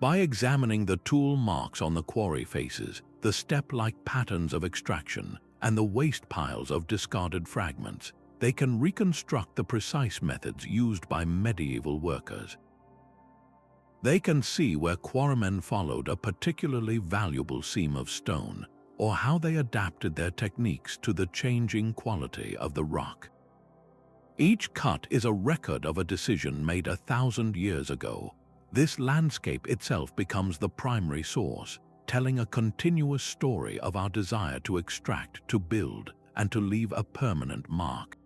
By examining the tool marks on the quarry faces, the step-like patterns of extraction, and the waste piles of discarded fragments, they can reconstruct the precise methods used by medieval workers. They can see where quarrymen followed a particularly valuable seam of stone, or how they adapted their techniques to the changing quality of the rock. Each cut is a record of a decision made 1,000 years ago. This landscape itself becomes the primary source, telling a continuous story of our desire to extract, to build, and to leave a permanent mark.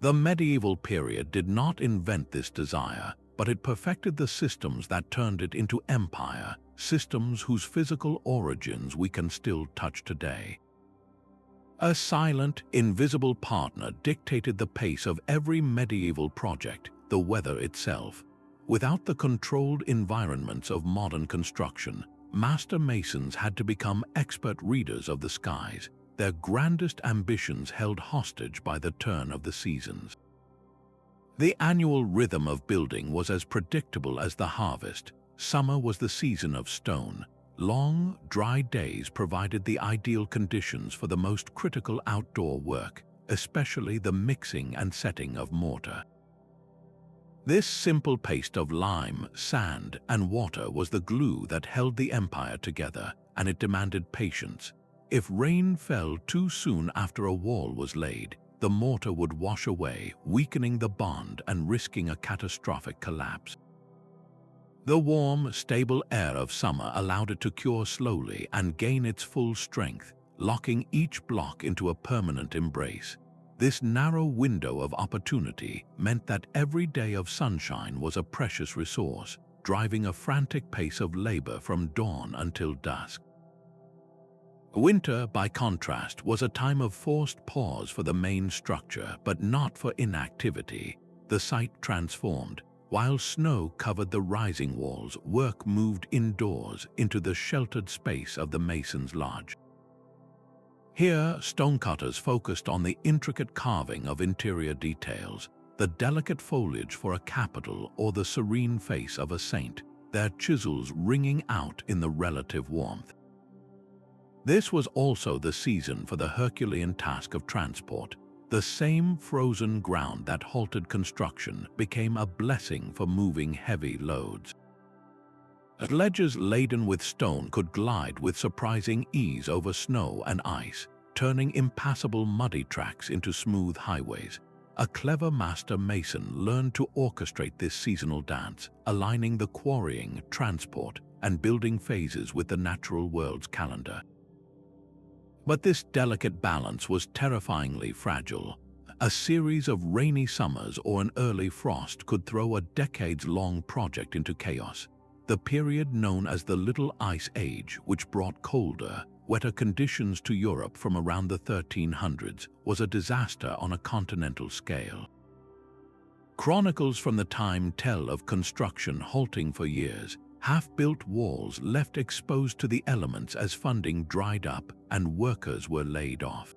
The medieval period did not invent this desire, but it perfected the systems that turned it into empire, systems whose physical origins we can still touch today. A silent, invisible partner dictated the pace of every medieval project, the weather itself. Without the controlled environments of modern construction, master masons had to become expert readers of the skies, their grandest ambitions held hostage by the turn of the seasons. The annual rhythm of building was as predictable as the harvest. Summer was the season of stone. Long, dry days provided the ideal conditions for the most critical outdoor work, especially the mixing and setting of mortar. This simple paste of lime, sand, and water was the glue that held the empire together, and it demanded patience. If rain fell too soon after a wall was laid, the mortar would wash away, weakening the bond and risking a catastrophic collapse. The warm, stable air of summer allowed it to cure slowly and gain its full strength, locking each block into a permanent embrace. This narrow window of opportunity meant that every day of sunshine was a precious resource, driving a frantic pace of labor from dawn until dusk. Winter, by contrast, was a time of forced pause for the main structure, but not for inactivity. The site transformed. While snow covered the rising walls, work moved indoors into the sheltered space of the mason's lodge. Here, stonecutters focused on the intricate carving of interior details, the delicate foliage for a capital or the serene face of a saint, their chisels ringing out in the relative warmth. This was also the season for the Herculean task of transport. The same frozen ground that halted construction became a blessing for moving heavy loads. Sledges laden with stone could glide with surprising ease over snow and ice, turning impassable muddy tracks into smooth highways. A clever master mason learned to orchestrate this seasonal dance, aligning the quarrying, transport, and building phases with the natural world's calendar. But this delicate balance was terrifyingly fragile. A series of rainy summers or an early frost could throw a decades-long project into chaos. The period known as the Little Ice Age, which brought colder, wetter conditions to Europe from around the 1300s, was a disaster on a continental scale. Chronicles from the time tell of construction halting for years, half-built walls left exposed to the elements as funding dried up and workers were laid off.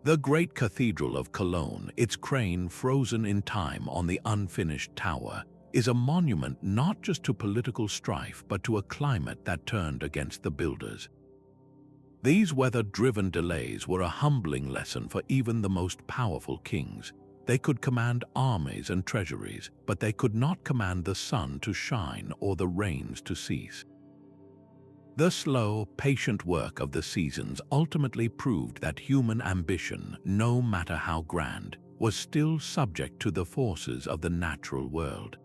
The great Cathedral of Cologne, its crane frozen in time on the unfinished tower, is a monument not just to political strife but to a climate that turned against the builders. These weather-driven delays were a humbling lesson for even the most powerful kings. They could command armies and treasuries, but they could not command the sun to shine or the rains to cease. The slow, patient work of the seasons ultimately proved that human ambition, no matter how grand, was still subject to the forces of the natural world.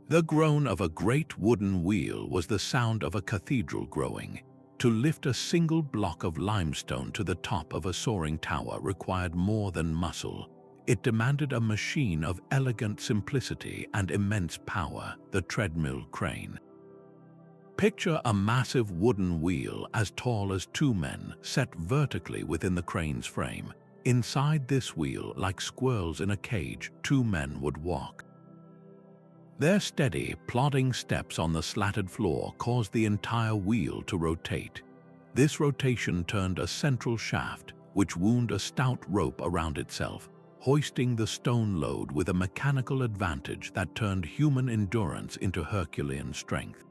The groan of a great wooden wheel was the sound of a cathedral growing. To lift a single block of limestone to the top of a soaring tower required more than muscle. It demanded a machine of elegant simplicity and immense power, the treadmill crane. Picture a massive wooden wheel as tall as two men set vertically within the crane's frame. Inside this wheel, like squirrels in a cage, two men would walk. Their steady, plodding steps on the slatted floor caused the entire wheel to rotate. This rotation turned a central shaft, which wound a stout rope around itself, hoisting the stone load with a mechanical advantage that turned human endurance into Herculean strength.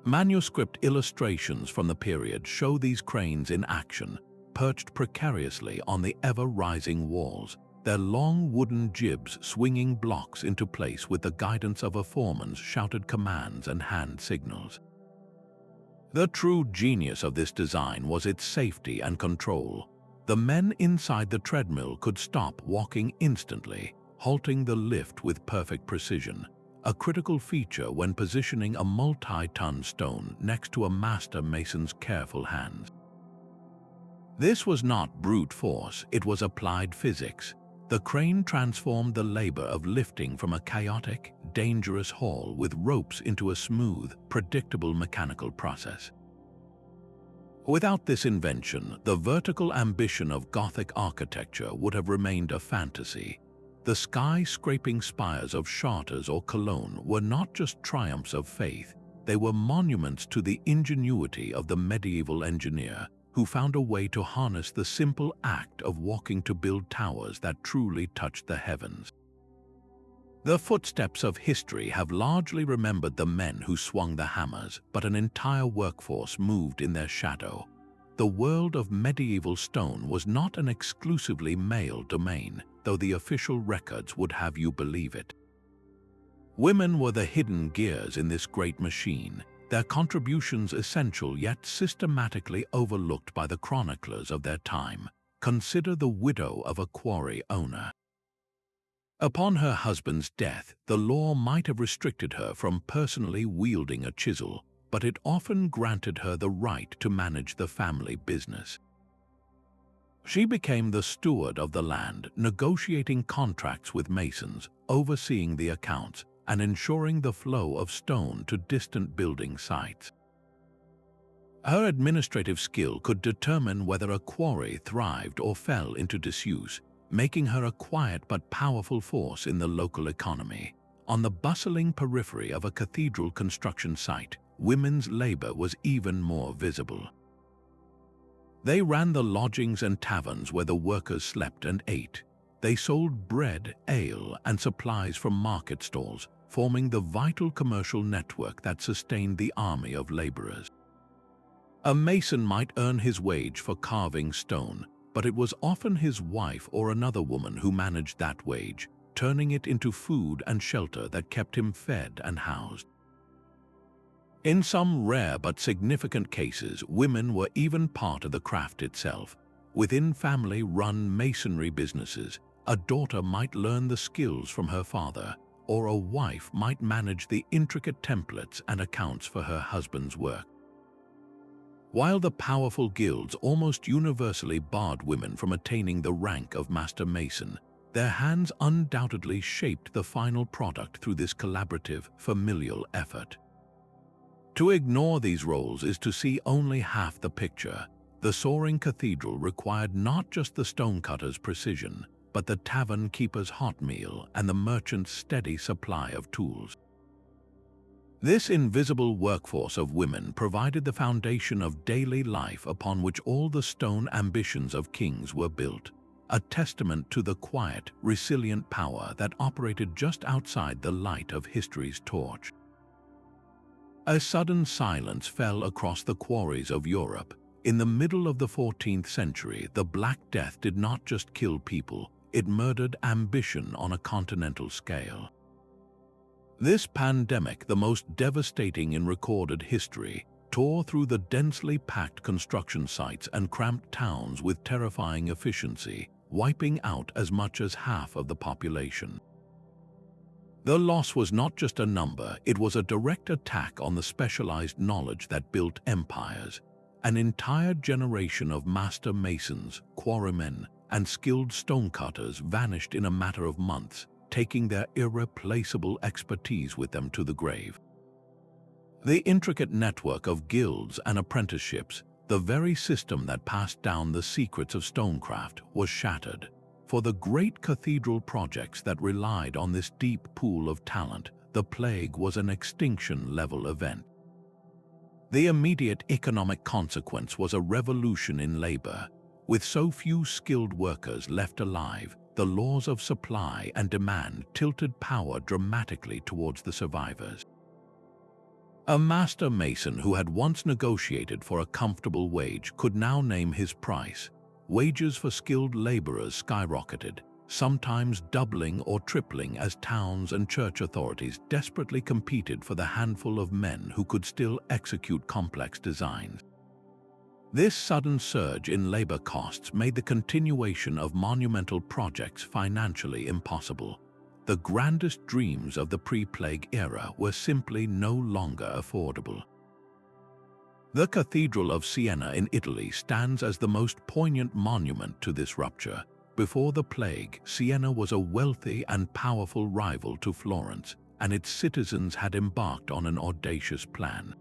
Manuscript illustrations from the period show these cranes in action, perched precariously on the ever-rising walls, their long wooden jibs swinging blocks into place with the guidance of a foreman's shouted commands and hand signals. The true genius of this design was its safety and control. The men inside the treadmill could stop walking instantly, halting the lift with perfect precision, a critical feature when positioning a multi-ton stone next to a master mason's careful hands. This was not brute force, it was applied physics. The crane transformed the labor of lifting from a chaotic, dangerous haul with ropes into a smooth, predictable mechanical process. Without this invention, the vertical ambition of Gothic architecture would have remained a fantasy. The sky-scraping spires of Chartres or Cologne were not just triumphs of faith, they were monuments to the ingenuity of the medieval engineer, who found a way to harness the simple act of walking to build towers that truly touched the heavens. The footsteps of history have largely remembered the men who swung the hammers, but an entire workforce moved in their shadow. The world of medieval stone was not an exclusively male domain, though the official records would have you believe it. Women were the hidden gears in this great machine, their contributions essential yet systematically overlooked by the chroniclers of their time. Consider the widow of a quarry owner. Upon her husband's death, the law might have restricted her from personally wielding a chisel, but it often granted her the right to manage the family business. She became the steward of the land, negotiating contracts with masons, overseeing the accounts, and ensuring the flow of stone to distant building sites. Her administrative skill could determine whether a quarry thrived or fell into disuse, making her a quiet but powerful force in the local economy. On the bustling periphery of a cathedral construction site, women's labor was even more visible. They ran the lodgings and taverns where the workers slept and ate. They sold bread, ale, and supplies from market stalls, forming the vital commercial network that sustained the army of laborers. A mason might earn his wage for carving stone, but it was often his wife or another woman who managed that wage, turning it into food and shelter that kept him fed and housed. In some rare but significant cases, women were even part of the craft itself. Within family-run masonry businesses, a daughter might learn the skills from her father, or a wife might manage the intricate templates and accounts for her husband's work. While the powerful guilds almost universally barred women from attaining the rank of master mason, their hands undoubtedly shaped the final product through this collaborative, familial effort. To ignore these roles is to see only half the picture. The soaring cathedral required not just the stonecutter's precision, but the tavern keeper's hot meal and the merchant's steady supply of tools. This invisible workforce of women provided the foundation of daily life upon which all the stone ambitions of kings were built, a testament to the quiet, resilient power that operated just outside the light of history's torch. A sudden silence fell across the quarries of Europe. In the middle of the 14th century, the Black Death did not just kill people, it murdered ambition on a continental scale. This pandemic, the most devastating in recorded history, tore through the densely packed construction sites and cramped towns with terrifying efficiency, wiping out as much as half of the population. The loss was not just a number, it was a direct attack on the specialized knowledge that built empires. An entire generation of master masons, quarrymen, and skilled stonecutters vanished in a matter of months, taking their irreplaceable expertise with them to the grave. The intricate network of guilds and apprenticeships, the very system that passed down the secrets of stonecraft, was shattered. For the great cathedral projects that relied on this deep pool of talent, the plague was an extinction-level event. The immediate economic consequence was a revolution in labor. With so few skilled workers left alive, the laws of supply and demand tilted power dramatically towards the survivors. A master mason who had once negotiated for a comfortable wage could now name his price. Wages for skilled laborers skyrocketed, sometimes doubling or tripling as towns and church authorities desperately competed for the handful of men who could still execute complex designs. This sudden surge in labor costs made the continuation of monumental projects financially impossible. The grandest dreams of the pre-plague era were simply no longer affordable. The Cathedral of Siena in Italy stands as the most poignant monument to this rupture. Before the plague, Siena was a wealthy and powerful rival to Florence, and its citizens had embarked on an audacious plan.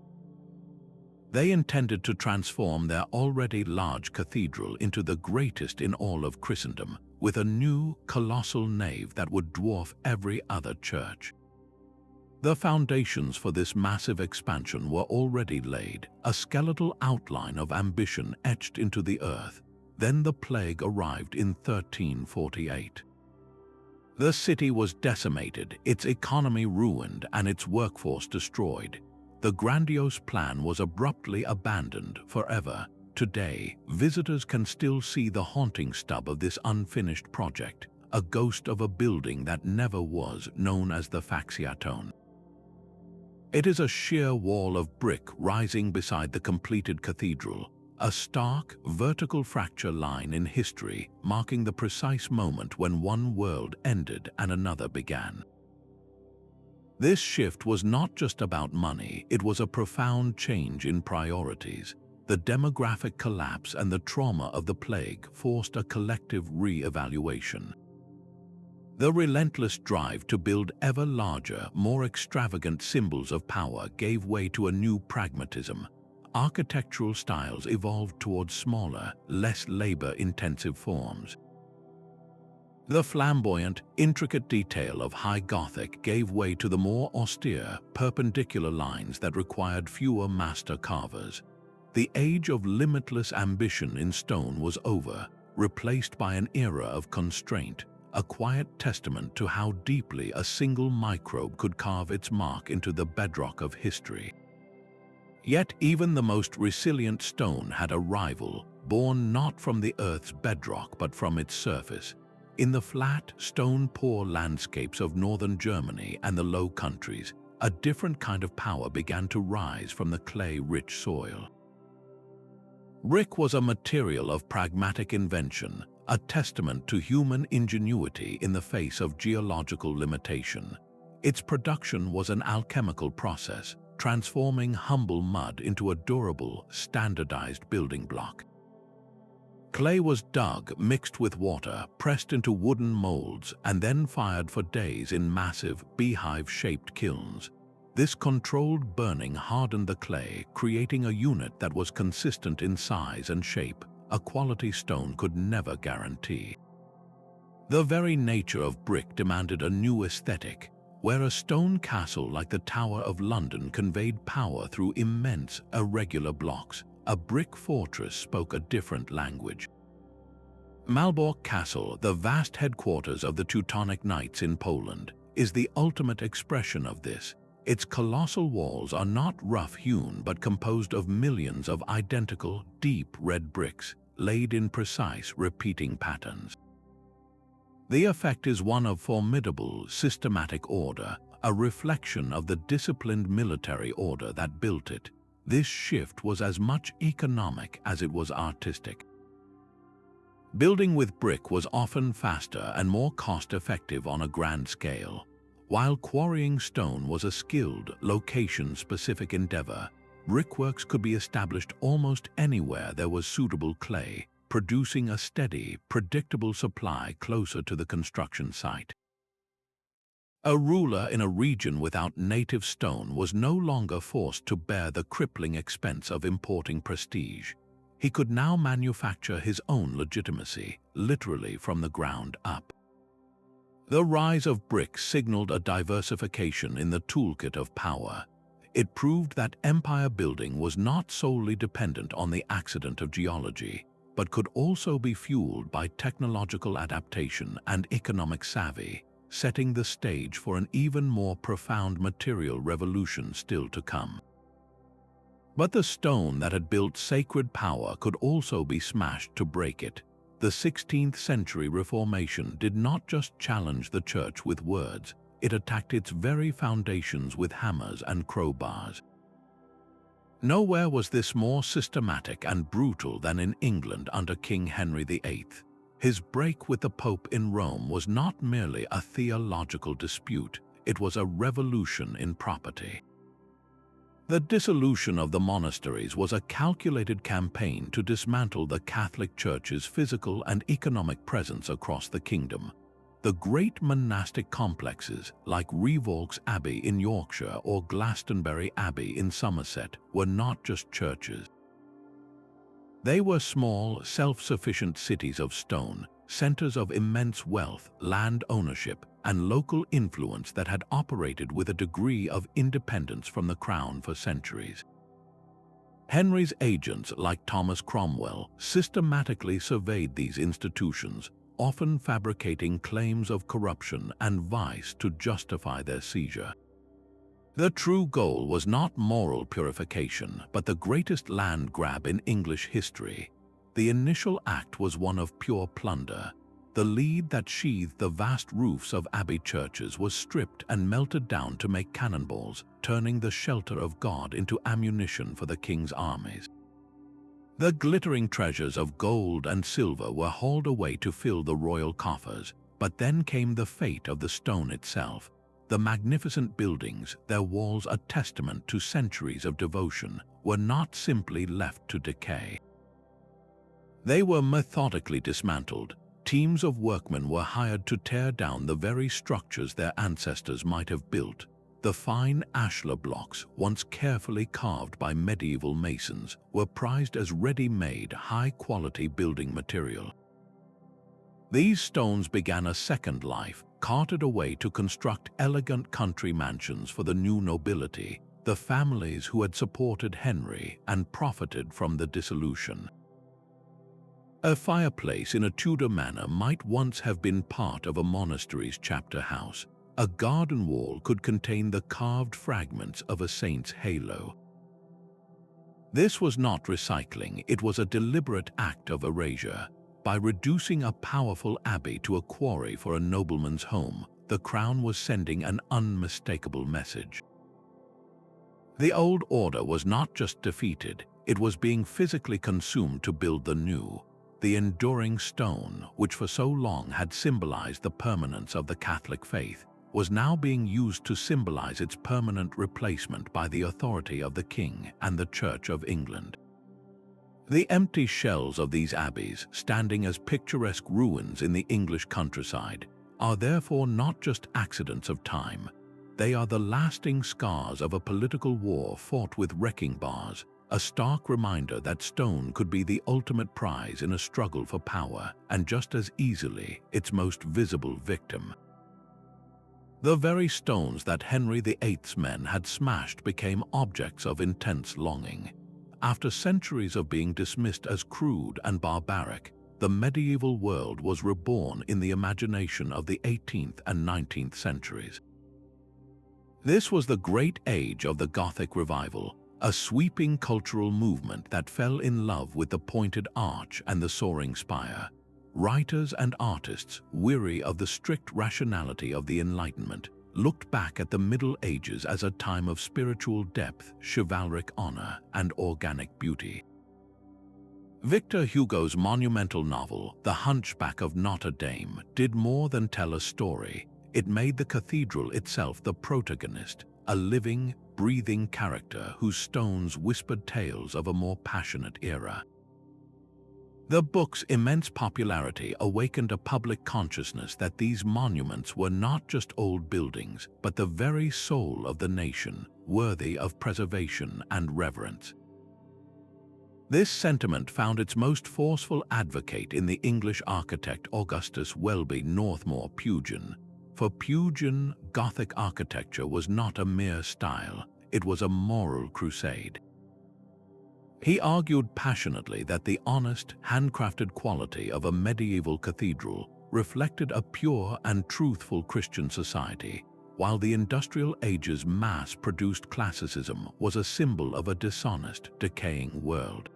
They intended to transform their already large cathedral into the greatest in all of Christendom, with a new, colossal nave that would dwarf every other church. The foundations for this massive expansion were already laid, a skeletal outline of ambition etched into the earth. Then the plague arrived in 1348. The city was decimated, its economy ruined, and its workforce destroyed. The grandiose plan was abruptly abandoned forever. Today, visitors can still see the haunting stub of this unfinished project, a ghost of a building that never was, known as the Faxiatone. It is a sheer wall of brick rising beside the completed cathedral, a stark, vertical fracture line in history marking the precise moment when one world ended and another began. This shift was not just about money, it was a profound change in priorities. The demographic collapse and the trauma of the plague forced a collective re-evaluation. The relentless drive to build ever larger, more extravagant symbols of power gave way to a new pragmatism. Architectural styles evolved towards smaller, less labor-intensive forms. The flamboyant, intricate detail of High Gothic gave way to the more austere, perpendicular lines that required fewer master carvers. The age of limitless ambition in stone was over, replaced by an era of constraint, a quiet testament to how deeply a single microbe could carve its mark into the bedrock of history. Yet even the most resilient stone had a rival, born not from the Earth's bedrock but from its surface. In the flat, stone-poor landscapes of northern Germany and the Low Countries, a different kind of power began to rise from the clay-rich soil. Brick was a material of pragmatic invention, a testament to human ingenuity in the face of geological limitation. Its production was an alchemical process, transforming humble mud into a durable, standardized building block. Clay was dug, mixed with water, pressed into wooden molds, and then fired for days in massive, beehive-shaped kilns. This controlled burning hardened the clay, creating a unit that was consistent in size and shape, a quality stone could never guarantee. The very nature of brick demanded a new aesthetic, where a stone castle like the Tower of London conveyed power through immense, irregular blocks. A brick fortress spoke a different language. Malbork Castle, the vast headquarters of the Teutonic Knights in Poland, is the ultimate expression of this. Its colossal walls are not rough-hewn but composed of millions of identical, deep red bricks, laid in precise, repeating patterns. The effect is one of formidable, systematic order, a reflection of the disciplined military order that built it. This shift was as much economic as it was artistic. Building with brick was often faster and more cost-effective on a grand scale. While quarrying stone was a skilled, location-specific endeavor, brickworks could be established almost anywhere there was suitable clay, producing a steady, predictable supply closer to the construction site. A ruler in a region without native stone was no longer forced to bear the crippling expense of importing prestige. He could now manufacture his own legitimacy, literally from the ground up. The rise of brick signaled a diversification in the toolkit of power. It proved that empire building was not solely dependent on the accident of geology, but could also be fueled by technological adaptation and economic savvy, setting the stage for an even more profound material revolution still to come. But the stone that had built sacred power could also be smashed to break it. The 16th century Reformation did not just challenge the church with words, it attacked its very foundations with hammers and crowbars. Nowhere was this more systematic and brutal than in England under King Henry VIII. His break with the Pope in Rome was not merely a theological dispute, it was a revolution in property. The dissolution of the monasteries was a calculated campaign to dismantle the Catholic Church's physical and economic presence across the kingdom. The great monastic complexes, like Revolk's Abbey in Yorkshire or Glastonbury Abbey in Somerset, were not just churches. They were small, self-sufficient cities of stone, centers of immense wealth, land ownership, and local influence that had operated with a degree of independence from the crown for centuries. Henry's agents, like Thomas Cromwell, systematically surveyed these institutions, often fabricating claims of corruption and vice to justify their seizure. The true goal was not moral purification, but the greatest land grab in English history. The initial act was one of pure plunder. The lead that sheathed the vast roofs of abbey churches was stripped and melted down to make cannonballs, turning the shelter of God into ammunition for the king's armies. The glittering treasures of gold and silver were hauled away to fill the royal coffers, but then came the fate of the stone itself. The magnificent buildings, their walls a testament to centuries of devotion, were not simply left to decay. They were methodically dismantled. Teams of workmen were hired to tear down the very structures their ancestors might have built. The fine ashlar blocks, once carefully carved by medieval masons, were prized as ready-made, high-quality building material. These stones began a second life, carted away to construct elegant country mansions for the new nobility, the families who had supported Henry and profited from the Dissolution. A fireplace in a Tudor manor might once have been part of a monastery's chapter house. A garden wall could contain the carved fragments of a saint's halo. This was not recycling, it was a deliberate act of erasure. By reducing a powerful abbey to a quarry for a nobleman's home, the crown was sending an unmistakable message. The old order was not just defeated, it was being physically consumed to build the new. The enduring stone, which for so long had symbolized the permanence of the Catholic faith, was now being used to symbolize its permanent replacement by the authority of the King and the Church of England. The empty shells of these abbeys, standing as picturesque ruins in the English countryside, are therefore not just accidents of time. They are the lasting scars of a political war fought with wrecking bars, a stark reminder that stone could be the ultimate prize in a struggle for power, and just as easily its most visible victim. The very stones that Henry VIII's men had smashed became objects of intense longing. After centuries of being dismissed as crude and barbaric, the medieval world was reborn in the imagination of the 18th and 19th centuries. This was the great age of the Gothic Revival, a sweeping cultural movement that fell in love with the pointed arch and the soaring spire. Writers and artists, weary of the strict rationality of the Enlightenment, looked back at the Middle Ages as a time of spiritual depth, chivalric honor, and organic beauty. Victor Hugo's monumental novel, The Hunchback of Notre Dame, did more than tell a story. It made the cathedral itself the protagonist, a living, breathing character whose stones whispered tales of a more passionate era. The book's immense popularity awakened a public consciousness that these monuments were not just old buildings, but the very soul of the nation, worthy of preservation and reverence. This sentiment found its most forceful advocate in the English architect Augustus Welby Northmore Pugin. For Pugin, Gothic architecture was not a mere style, it was a moral crusade. He argued passionately that the honest, handcrafted quality of a medieval cathedral reflected a pure and truthful Christian society, while the industrial age's mass-produced classicism was a symbol of a dishonest, decaying world.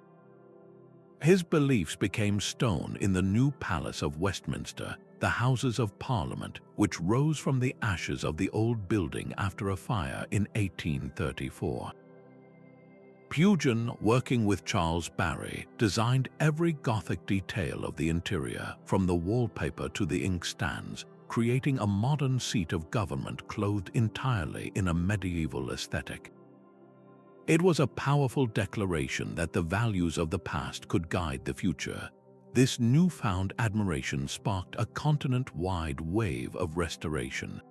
His beliefs became stone in the new Palace of Westminster, the Houses of Parliament, which rose from the ashes of the old building after a fire in 1834. Pugin, working with Charles Barry, designed every Gothic detail of the interior, from the wallpaper to the inkstands, creating a modern seat of government clothed entirely in a medieval aesthetic. It was a powerful declaration that the values of the past could guide the future. This newfound admiration sparked a continent-wide wave of restoration.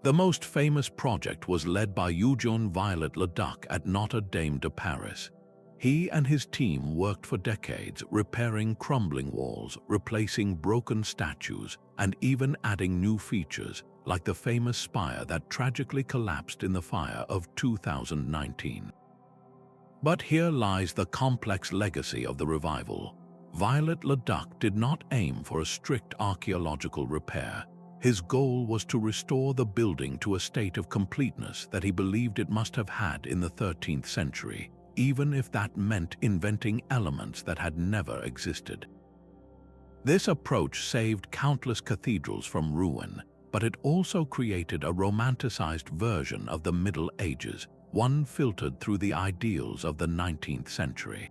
The most famous project was led by Eugène Viollet-le-Duc at Notre Dame de Paris. He and his team worked for decades, repairing crumbling walls, replacing broken statues, and even adding new features, like the famous spire that tragically collapsed in the fire of 2019. But here lies the complex legacy of the revival. Viollet-le-Duc did not aim for a strict archaeological repair. His goal was to restore the building to a state of completeness that he believed it must have had in the 13th century, even if that meant inventing elements that had never existed. This approach saved countless cathedrals from ruin, but it also created a romanticized version of the Middle Ages, one filtered through the ideals of the 19th century.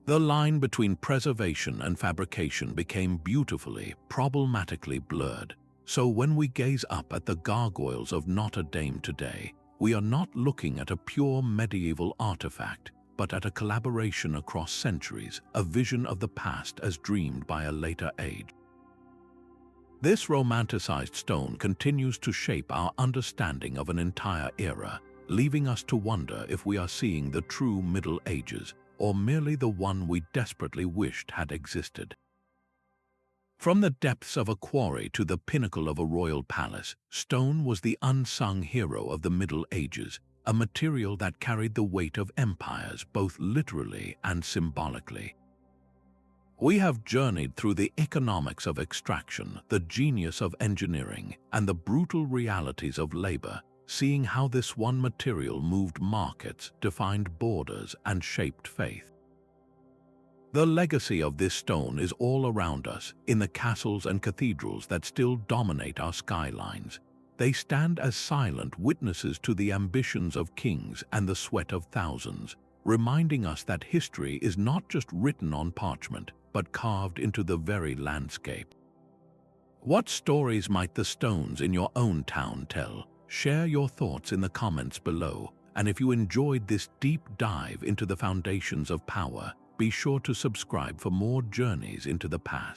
The line between preservation and fabrication became beautifully, problematically blurred. So when we gaze up at the gargoyles of Notre Dame today, we are not looking at a pure medieval artifact, but at a collaboration across centuries, a vision of the past as dreamed by a later age. This romanticized stone continues to shape our understanding of an entire era, leaving us to wonder if we are seeing the true Middle Ages or merely the one we desperately wished had existed. From the depths of a quarry to the pinnacle of a royal palace, stone was the unsung hero of the Middle Ages, a material that carried the weight of empires both literally and symbolically. We have journeyed through the economics of extraction, the genius of engineering, and the brutal realities of labor, seeing how this one material moved markets, defined borders, and shaped faith. The legacy of this stone is all around us, in the castles and cathedrals that still dominate our skylines. They stand as silent witnesses to the ambitions of kings and the sweat of thousands, reminding us that history is not just written on parchment, but carved into the very landscape. What stories might the stones in your own town tell? Share your thoughts in the comments below, and if you enjoyed this deep dive into the foundations of power, be sure to subscribe for more journeys into the past.